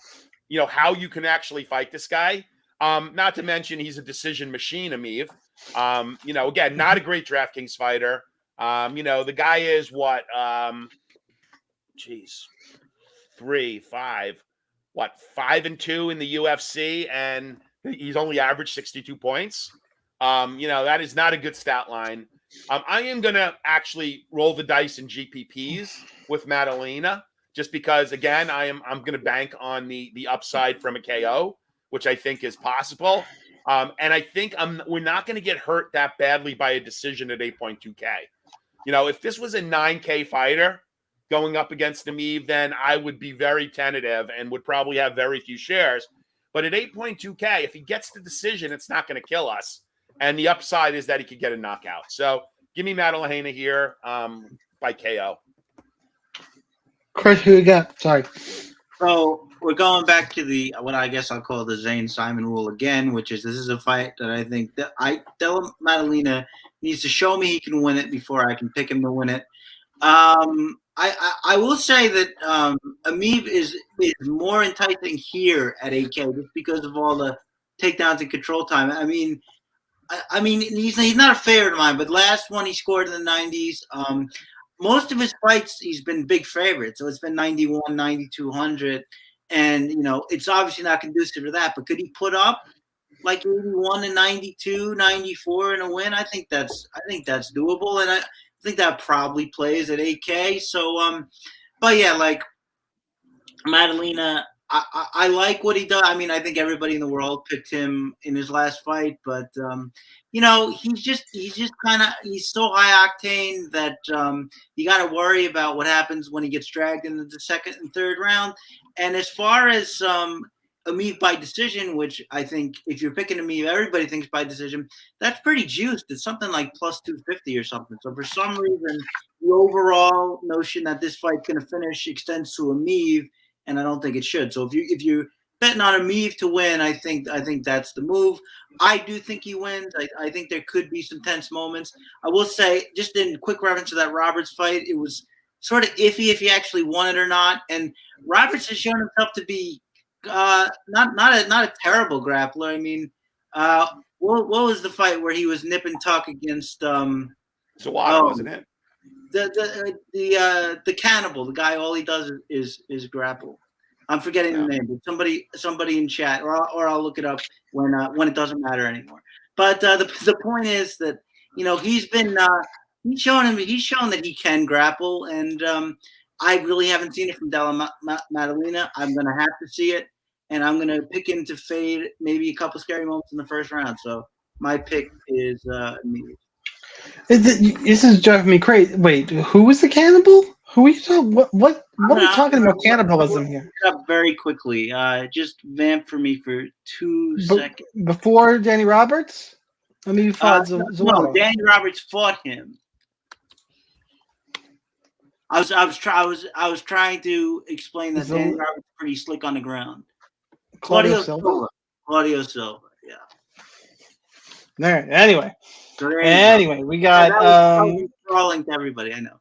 how you can actually fight this guy. Not to mention he's a decision machine, Amiv. Again, not a great DraftKings fighter. The guy is what? 5-2 in the UFC, and he's only averaged 62 points. That is not a good stat line. I am going to actually roll the dice in GPPs with Maddalena, just because, again, I'm going to bank on the upside from a KO, which I think is possible. And I think we're not going to get hurt that badly by a decision at 8.2K. If this was a 9K fighter going up against Amiv, then I would be very tentative and would probably have very few shares. But at 8.2K, if he gets the decision, it's not going to kill us. And the upside is that he could get a knockout. So give me Maddalena here by KO. Chris, who you got? Sorry. So we're going back to what I guess I'll call the Zane Simon rule again, which is this is a fight that I think that Della Maddalena needs to show me he can win it before I can pick him to win it. I will say that Amiv is more enticing here at 8K just because of all the takedowns and control time. I mean, he's not a favorite of mine, but last one he scored in the 90s. Most of his fights, he's been big favorite. So it's been 91, 9,200. And, it's obviously not conducive to that. But could he put up like 81 and 92, 94 in a win? I think that's doable. And I think that probably plays at 8K. So, but yeah, like Maddalena, I like what he does. I mean, I think everybody in the world picked him in his last fight, but he's just kind of he's so high octane that you got to worry about what happens when he gets dragged into the second and third round. And as far as Amiv by decision, which I think if you're picking Amiv, everybody thinks by decision. That's pretty juiced. It's something like plus 250 or something. So for some reason, the overall notion that this fight's going to finish extends to Amiv. And I don't think it should. So if you're betting on Amiv to win, I think that's the move. I do think he wins. I think there could be some tense moments. I will say, just in quick reference to that Roberts fight, it was sort of iffy if he actually won it or not. And Roberts has shown himself to be not a terrible grappler. I mean, what was the fight where he was nip and tuck against Zawada, wasn't it? The cannibal, the guy, all he does is grapple. I'm forgetting the name, but somebody in chat, or I'll look it up when it doesn't matter anymore. But the point is that he's shown that he can grapple, and I really haven't seen it from Della Maddalena. I'm gonna have to see it, and I'm going to pick him to fade maybe a couple scary moments in the first round. So my pick is immediate. This is driving me crazy. Wait, who was the cannibal? Who are you talking? What are we talking about cannibalism here? Up very quickly. Just vamp for me for 2 seconds. Before Danny Roberts? I mean, you fought Zawada. No, Danny Roberts fought him. I was trying to explain that Danny Roberts is pretty slick on the ground. Claudio Silva. Claudio Silva. Yeah. There. Anyway. We got that was crawling to everybody. I know.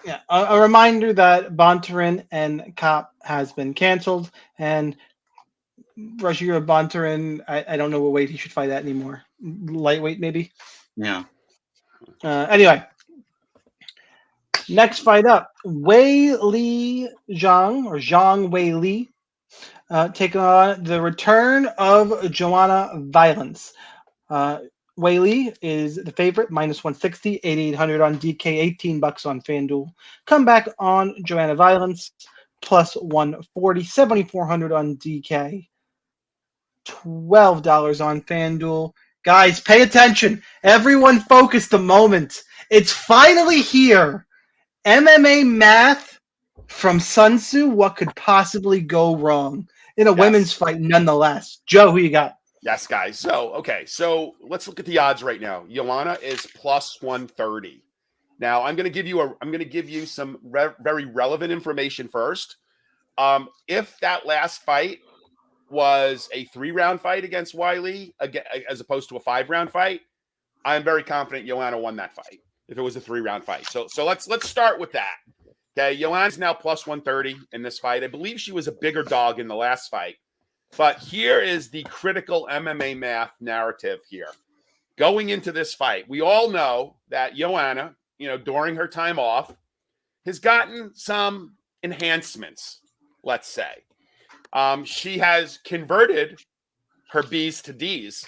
Yeah, a reminder that Bontorin and Kopp has been canceled, and Roger Bontorin, I don't know what weight he should fight at anymore. Lightweight, maybe. Yeah. Anyway, next fight up, Zhang Weili, taking on the return of Joanna Violence. Weili is the favorite, -160, 8,800 on DK, $18 on FanDuel. Come back on Joanna Violence, +140, 7,400 on DK, $12 on FanDuel. Guys, pay attention. Everyone focus the moment. It's finally here. MMA math from Sun Tzu. What could possibly go wrong in a women's fight nonetheless? Joe, who you got? Yes, guys. So let's look at the odds right now. Joanna is +130. Now, I'm going to give you some very relevant information first. If that last fight was a 3-round fight against Weili, as opposed to a 5-round fight, I'm very confident Joanna won that fight. If it was a 3-round fight, so let's start with that. Okay, Joanna's now +130 in this fight. I believe she was a bigger dog in the last fight. But here is the critical MMA math narrative here. Going into this fight, we all know that Joanna, during her time off, has gotten some enhancements, let's say. She has converted her B's to D's,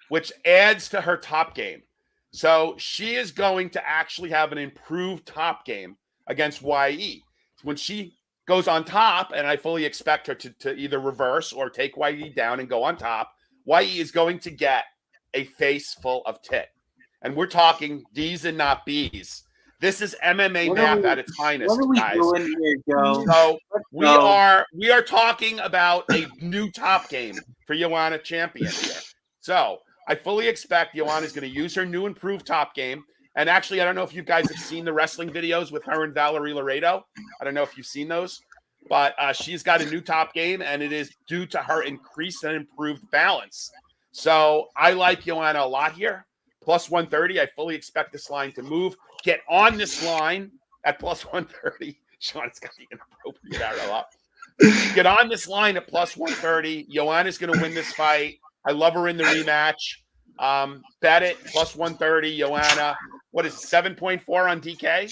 which adds to her top game. So she is going to actually have an improved top game against Weili. When she goes on top, and I fully expect her to either reverse or take Weili down and go on top, Weili is going to get a face full of tit. And we're talking D's and not B's. This is MMA math at its finest, guys. Doing here, Joe? So we are talking about a new top game for Joanna Champion here. So I fully expect Joanna is going to use her new improved top game. And actually, I don't know if you guys have seen the wrestling videos with her and Valerie Laredo. I don't know if you've seen those, but she's got a new top game, and it is due to her increased and improved balance. So I like Joanna a lot here. +130. I fully expect this line to move. Get on this line at +130. Sean's got the inappropriate arrow up. Get on this line at +130. Joanna's going to win this fight. I love her in the rematch. Bet it +130. Joanna. What is it, 7.4 on DK?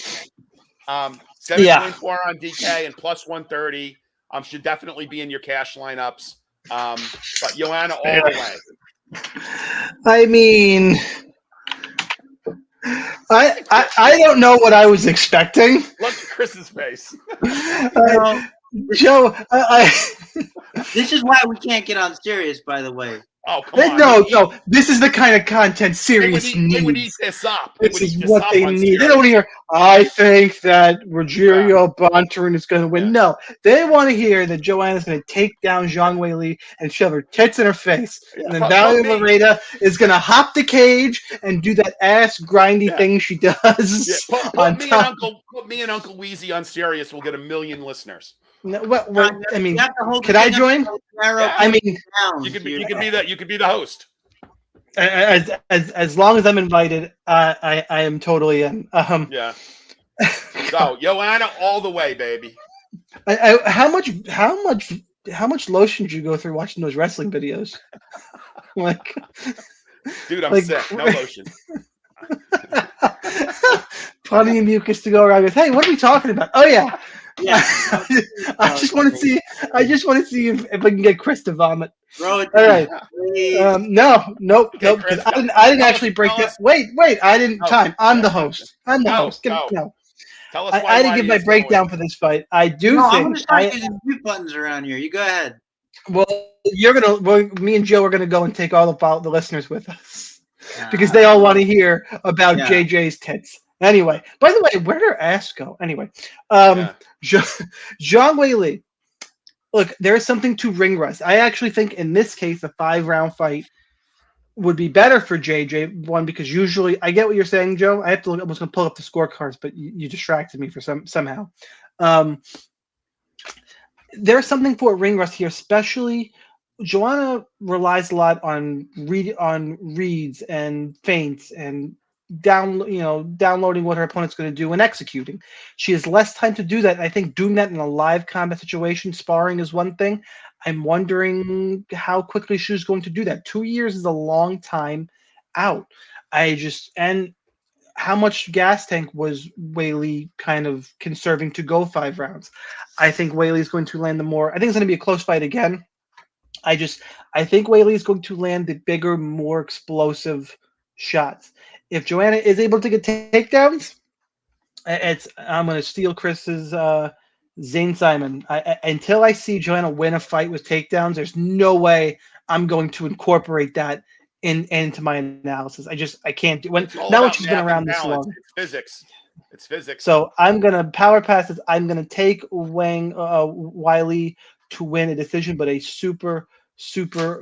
7.4 on DK and +130. Should definitely be in your cash lineups. But Joanna all the way. I mean, I don't know what I was expecting. Look at Chris's face. Joe, this is why we can't get on Sirius, by the way. Oh, come on. No. This is the kind of content Sirius needs. They would eat this up. This is what they need. They don't hear, I think that Rogerio Bontorin is going to win. Yeah. No, they want to hear that Joanna's going to take down Zhang Weili and shove her tits in her face. Yeah. And then Valerie Laredo is going to hop the cage and do that ass grindy thing she does. Yeah. Put me and Uncle Weezy on Sirius. We'll get 1 million listeners. No, I mean, could I join? Yeah. I mean, you could be the host. As long as I'm invited, I am totally in. Yeah. So Joanna, all the way, baby. How much lotion did you go through watching those wrestling videos? Like, dude, I'm sick. No lotion. Plenty of mucus to go around with. Hey, what are we talking about? Oh yeah. Yeah. I just want to see if I can get Chris to vomit. Bro, all right. Nope. Chris, I didn't actually break that. Wait. I didn't time. I'm the host. I'm the host. No. Tell us I didn't give my breakdown for this fight. I do think I'm just trying to use mute buttons around here. You go ahead. Well, me and Joe are gonna go and take all the listeners with us because they all want to hear about JJ's tits. Anyway, by the way, where did her ass go? Anyway, Zhang Weili. Look, there is something to ring rust. I actually think in this case, a 5-round fight would be better for JJ. One, because usually I get what you're saying, Joe. I have to look. I was going to pull up the scorecards, but you distracted me for somehow. There's something for ring rust here, especially Joanna relies a lot on reads and feints and downloading what her opponent's going to do and executing. She has less time to do that. I think doing that in a live combat situation, sparring is one thing. I'm wondering how quickly she's going to do that. 2 years is a long time out. And how much gas tank was Weili kind of conserving to go 5 rounds? I think Weili's going to land the more. I think it's going to be a close fight again. I think Weili is going to land the bigger, more explosive shots. If Joanna is able to get takedowns, I'm going to steal Chris's Zane Simon. Until I see Joanna win a fight with takedowns, there's no way I'm going to incorporate that into my analysis. I can't do when she's been around this long. It's physics. So I'm gonna power pass this. I'm gonna take Weili to win a decision, but a super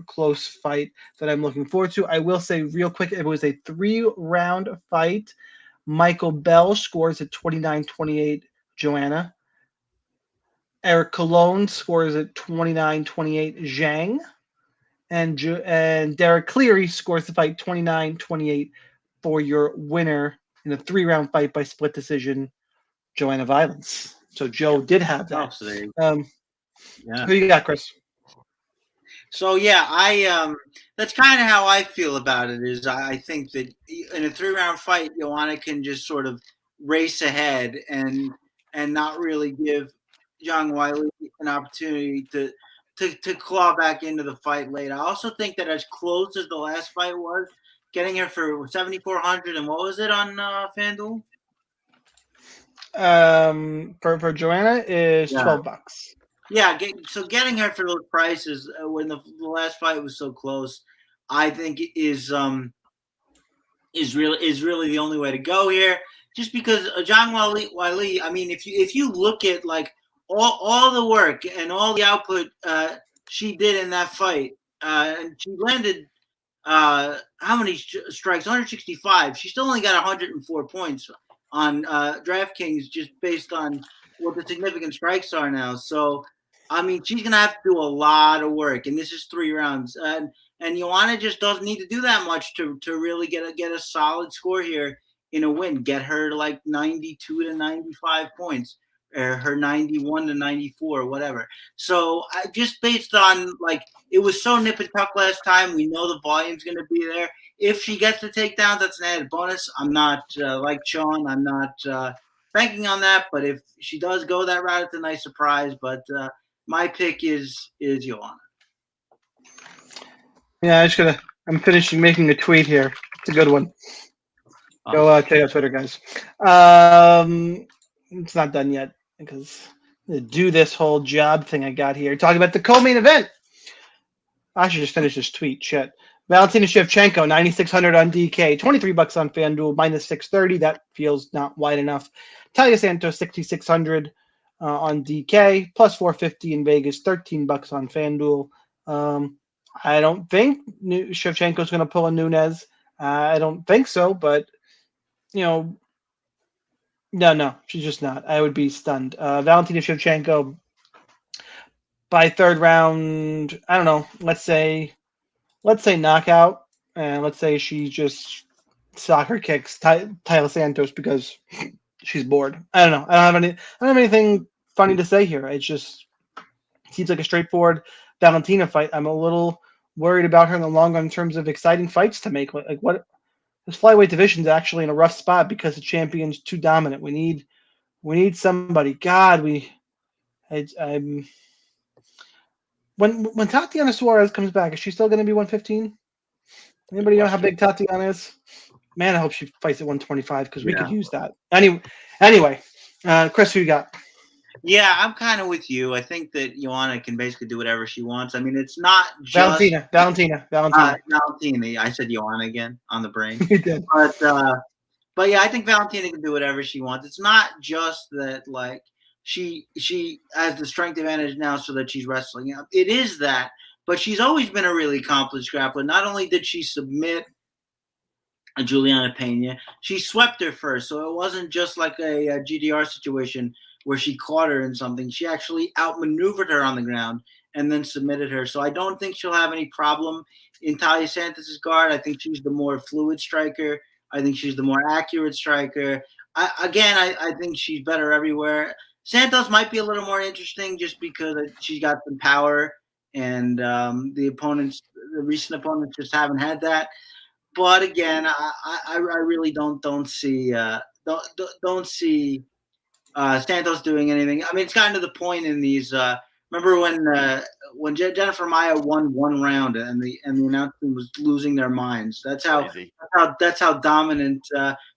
close fight that I'm looking forward to. I will say real quick, it was a 3-round fight. Michael Bell scores at 29-28 Joanna. Eric Colon scores at 29-28 Zhang. And Derek Cleary scores the fight 29-28 for your winner in a 3-round fight by split decision, Joanna Violence. So Joe did have that. Who you got, Chris? So that's kind of how I feel about it. Is I think that in a 3-round fight, Joanna can just sort of race ahead and not really give Zhang Weili an opportunity to claw back into the fight late. I also think that as close as the last fight was, getting her for 7,400 and what was it on FanDuel? For Joanna is $12. Yeah, getting her for those prices when the last fight was so close, I think is really the only way to go here. Just because Zhang Weili, I mean, if you look at like all the work and all the output she did in that fight, and she landed how many strikes? 165. She still only got 104 points on DraftKings just based on what the significant strikes are now. So, I mean, she's going to have to do a lot of work, and this is 3 rounds. And Joanna just doesn't need to do that much to really get a solid score here in a win. Get her to like 92 to 95 points, or her 91 to 94, whatever. So just based on like it was so nip and tuck last time, we know the volume's going to be there. If she gets the takedown, that's an added bonus. I'm not like Shaun. I'm not banking on that. But if she does go that route, it's a nice surprise. But my pick is Joanna. Yeah, I'm finishing making a tweet here. It's a good one. Go check out Twitter, guys. It's not done yet because do this whole job thing I got here. Talking about the co-main event. I should just finish this tweet. Shit. Valentina Shevchenko, 9,600 on DK, $23 on FanDuel, minus 630. That feels not wide enough. Taila Santos, 6,600 on DK, plus 450 in Vegas, $13 on FanDuel. I don't think Shevchenko's going to pull a Nunes. I don't think so, but no, she's just not. I would be stunned. Valentina Shevchenko by 3rd round, I don't know, let's say knockout, and let's say she just soccer kicks Taila Santos because she's bored. I don't know. I don't have anything funny to say here. It just seems like a straightforward Valentina fight. I'm a little worried about her in the long run in terms of exciting fights to make. Like what this flyweight division is actually in a rough spot because the champion's too dominant. We need somebody. God, I'm. When Tatiana Suarez comes back, is she still going to be 115? Anybody know how big Tatiana is? Man, I hope she fights at 125 because we could use that. Anyway, Chris, who you got? Yeah, I'm kind of with you. I think that Joanna can basically do whatever she wants. I mean, it's not just Valentina. Valentina. I said Joanna again on the brain, You did. but yeah, I think Valentina can do whatever she wants. It's not just that like she has the strength advantage now so that she's wrestling. It is that, but she's always been a really accomplished grappler. Not only did she submit Juliana Pena, she swept her first, so it wasn't just like a GDR situation where she caught her in something. She actually outmaneuvered her on the ground and then submitted her. So I don't think she'll have any problem in Taila Santos' guard. I think she's the more fluid striker. I think she's the more accurate striker. I think she's better everywhere. Santos might be a little more interesting just because she got some power, and the recent opponents just haven't had that. But again, I really don't see Santos doing anything. I mean, it's gotten to the point in these. Remember when Jennifer Maia won one round and the announce team was losing their minds. That's how dominant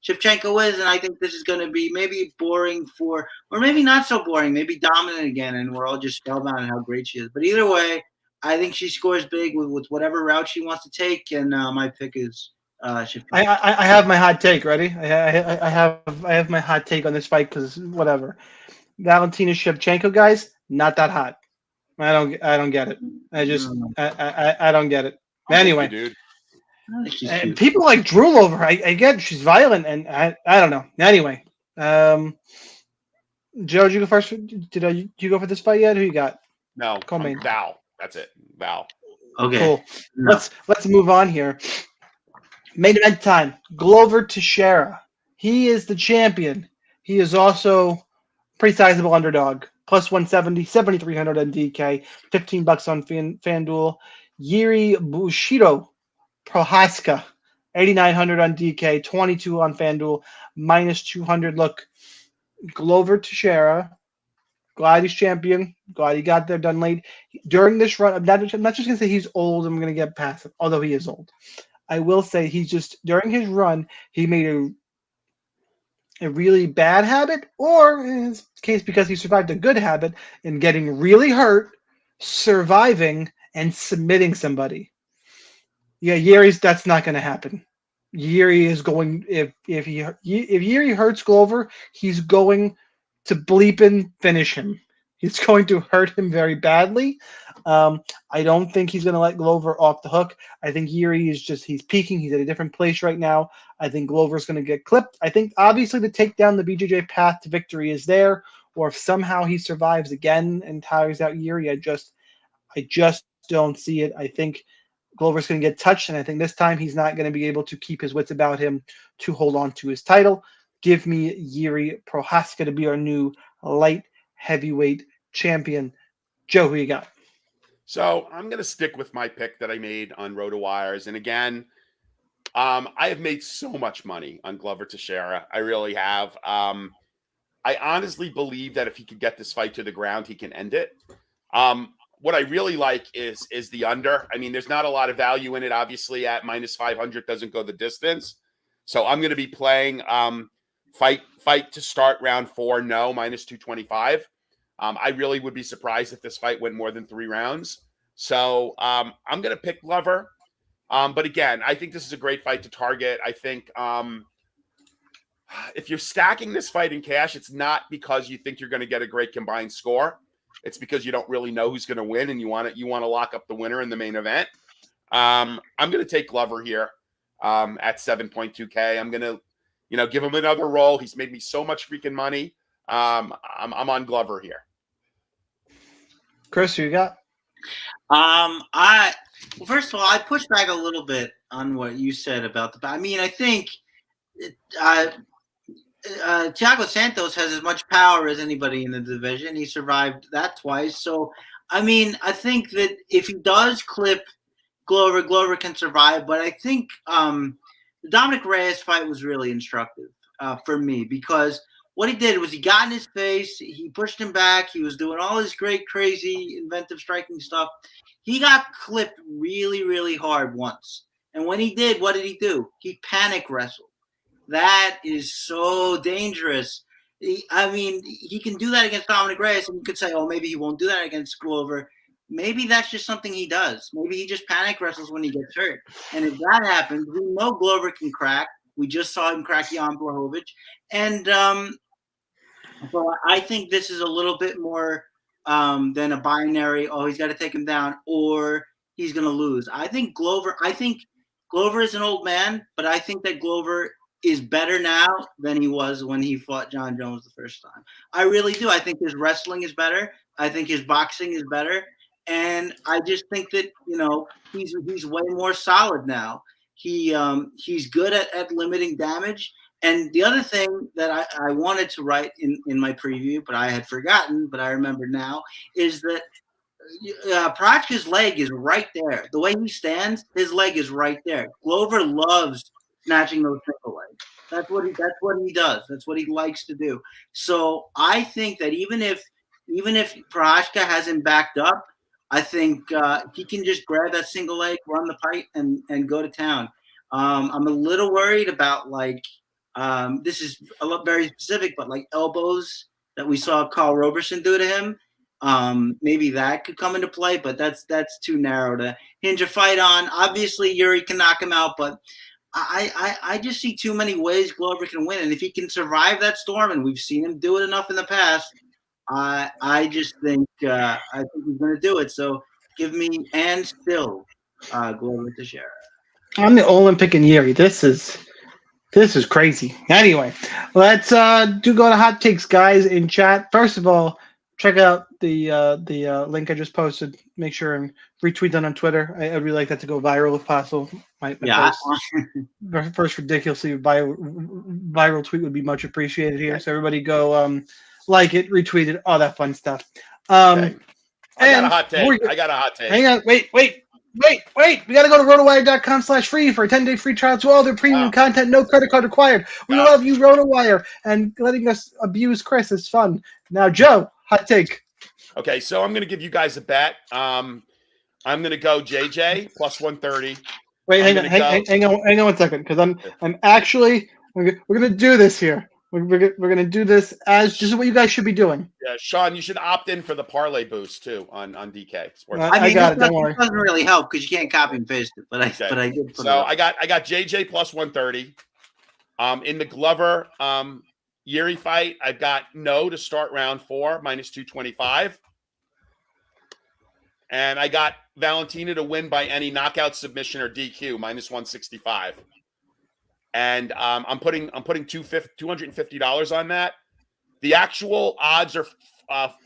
Shevchenko is, and I think this is going to be maybe boring or maybe not so boring, maybe dominant again, and we're all just spellbound on how great she is. But either way, I think she scores big with whatever route she wants to take, and my pick is Shevchenko. I have my hot take ready. I have my hot take on this fight because whatever. Valentina Shevchenko, guys, not that hot. I don't get it. I don't get it. Anyway, dude. People like drool over her. I get she's violent, and I don't know. Anyway, Joe, did you go first? Did you go for this fight yet? Who you got? No, Val. That's it, Val. Okay, cool. No. Let's move on here. Main event time. Glover Teixeira. He is the champion. He is also pretty sizable underdog. Plus 170, 7,300 on DK, $15 on FanDuel. Jiri Prochazka, 8,900 on DK, 22 on FanDuel, minus 200. Look, Glover Teixeira, glad he's champion. Glad he got there done late. During this run, I'm not just going to say he's old. I'm going to get past it, although he is old. I will say during his run, he made a really bad habit, or in his case, because he survived a good habit in getting really hurt, surviving, and submitting somebody. Yeah, Yuri's that's not going to happen. Jiri is going if Jiri hurts Glover, he's going to bleeping finish him. He's going to hurt him very badly. I don't think he's going to let Glover off the hook. I think Jiri he's peaking. He's at a different place right now. I think Glover's going to get clipped. I think obviously the takedown, the BJJ path to victory is there. Or if somehow he survives again and tires out Jiri, I just don't see it. I think Glover's going to get touched, and I think this time he's not going to be able to keep his wits about him to hold on to his title. Give me Jiri Prochazka to be our new light heavyweight champion. Joe, who you got? So I'm going to stick with my pick that I made on RotoWires. And again, I have made so much money on Glover Teixeira. I really have. I honestly believe that if he could get this fight to the ground, he can end it. What I really like is the under. I mean, there's not a lot of value in it. Obviously, at minus 500 doesn't go the distance. So I'm going to be playing fight to start round 4. No, minus 225. I really would be surprised if this fight went more than 3 rounds. So I'm going to pick Glover. But again, I think this is a great fight to target. I think if you're stacking this fight in cash, it's not because you think you're going to get a great combined score. It's because you don't really know who's going to win, and you want to lock up the winner in the main event. I'm going to take Glover here at 7.2K. I'm going to give him another roll. He's made me so much freaking money. I'm on Glover here. Chris, who you got? First of all, I push back a little bit on what you said about I mean, I think Thiago Santos has as much power as anybody in the division. He survived that twice. So, I mean, I think that if he does clip Glover can survive. But I think the Dominic Reyes fight was really instructive for me, because what he did was he got in his face, he pushed him back, he was doing all his great, crazy, inventive striking stuff. He got clipped really, really hard once. And when he did, what did he do? He panic wrestled. That is so dangerous. He can do that against Dominic Reyes, and you could say, oh, maybe he won't do that against Glover. Maybe that's just something he does. Maybe he just panic wrestles when he gets hurt. And if that happens, we know Glover can crack. We just saw him crack Jan Blachowicz. And so I think this is a little bit more than a binary, oh, he's got to take him down, or he's going to lose. I think Glover is an old man, but I think that Glover is better now than he was when he fought John Jones the first time. I really do. I think his wrestling is better. I think his boxing is better. And I just think that, he's way more solid now. He's good at limiting damage. And the other thing that I wanted to write in my preview, but I had forgotten, but I remember now, is that Prochazka's leg is right there. The way he stands, his leg is right there. Glover loves snatching those single legs. That's what he does. That's what he likes to do. So I think that even if Prochazka has him backed up, I think he can just grab that single leg, run the pipe, and go to town. I'm a little worried about this is very specific, but like elbows that we saw Carl Roberson do to him. Maybe that could come into play, but that's too narrow to hinge a fight on. Obviously, Yuri can knock him out, but I just see too many ways Glover can win, and if he can survive that storm, and we've seen him do it enough in the past, I just think he's going to do it. So give me and still Glover Teixeira. I'm the Olympic and Yuri. This is crazy. Anyway, let's go to hot takes, guys, in chat. First of all, check out the link I just posted. Make sure and retweet that on Twitter. I'd really like that to go viral if possible. My first ridiculously viral tweet would be much appreciated here. So everybody go like it, retweet it, all that fun stuff. Okay. I got a hot take. Hang on. Wait. We got to go to rotowire.com/free for a 10-day free trial to all their premium content. No credit card required. We love you, RotoWire, and letting us abuse Chris is fun. Now, Joe, hot take. Okay, so I'm going to give you guys a bet. I'm going to go JJ plus 130. Wait, hang on 1 second, because I'm actually we're going to do this here. We're going to do this as this is what you guys should be doing. Yeah, Shaun, you should opt in for the parlay boost too on DK. I got it. Don't worry. It doesn't really help because you can't copy and paste it. But I did. So I got JJ plus 130. In the Glover Yuri fight, I've got no to start round 4 minus 225, and I got Valentina to win by any knockout, submission, or DQ minus 165. And I'm putting $250 on that. The actual odds are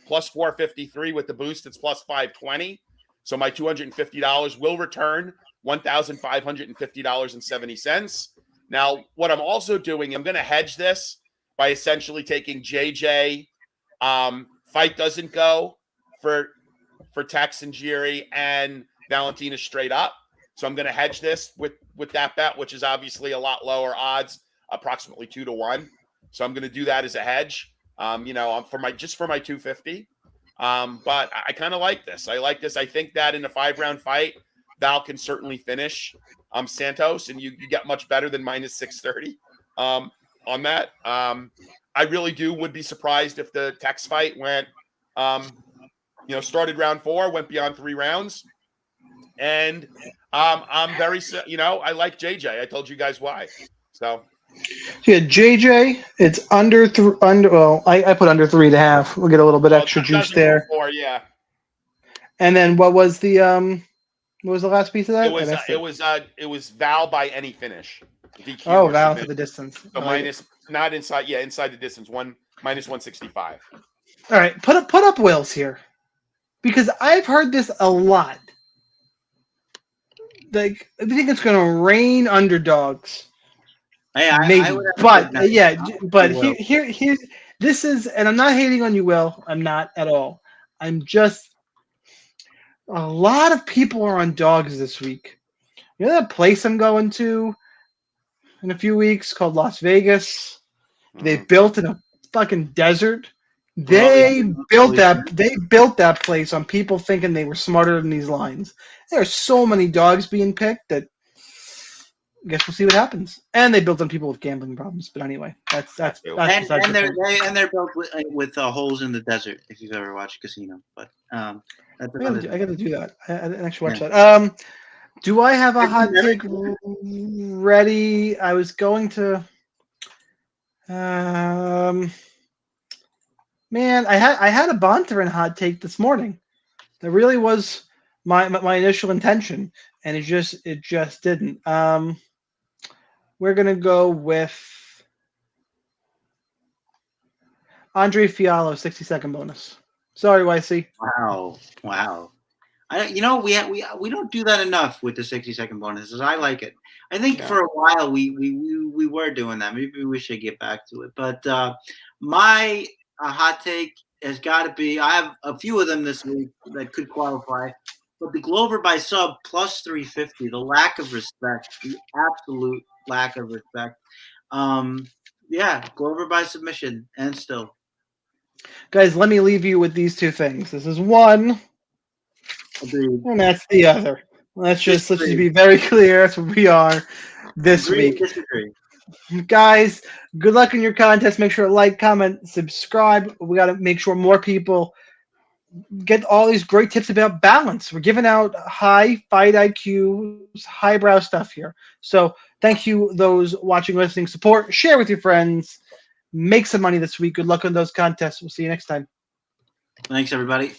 plus 453 with the boost. It's plus 520. So my $250 will return $1,550.70. Now, what I'm also doing, I'm going to hedge this by essentially taking JJ. Fight doesn't go for Tex and Jiri and Valentina straight up. So I'm going to hedge this with that bet, which is obviously a lot lower odds, approximately 2-1. So I'm going to do that as a hedge. For my 250. But I kind of like this. I like this. I think that in a 5-round fight, Val can certainly finish Santos, and you get much better than minus 630 on that. I really would be surprised if the Tex fight went, started round 4, went beyond 3 rounds. And I'm very, I like JJ. I told you guys why. So. Yeah, JJ, it's under. Well, I put under 3.5. We'll get a little bit extra juice there. 4, yeah. And then what was the last piece of that? It was Val by any finish. DQ Val to the distance. So minus, not inside. Yeah, inside the distance. Minus 165. All right, put up Wills here, because I've heard this a lot. Like, I think it's going to rain underdogs. Hey, maybe, but here, this is, and I'm not hating on you, Will. I'm not at all. I'm just, a lot of people are on dogs this week. You know that place I'm going to in a few weeks called Las Vegas? They built in a fucking desert. They built that place on people thinking they were smarter than these lines. There are so many dogs being picked that I guess we'll see what happens. And they built on people with gambling problems. But anyway, that's besides the point. and they're built with holes in the desert. If you've ever watched Casino, but that's I got to do that. I actually watch Yeah. that. Do I have a hot take ready? I was going to. Man, I had a Bontarin hot take this morning. That really was my initial intention, and it just didn't. We're gonna go with Andre Fiallo, 60-second bonus. Sorry, YC. Wow. We don't do that enough with the 60-second bonuses. I like it. I think for a while we were doing that. Maybe we should get back to it. But my hot take has got to be. I have a few of them this week that could qualify. But the Glover by sub plus 350. The lack of respect. The absolute lack of respect. Glover by submission and still. Guys, let me leave you with these two things. This is one. Agreed. And that's the other. Let's just be very clear. That's what we are this week. Disagree. Guys, good luck in your contest. Make sure to like, comment, subscribe. We got to make sure more people get all these great tips about balance. We're giving out high fight IQ, highbrow stuff here. So thank you, those watching, listening, support. Share with your friends. Make some money this week. Good luck on those contests. We'll see you next time. Thanks, everybody.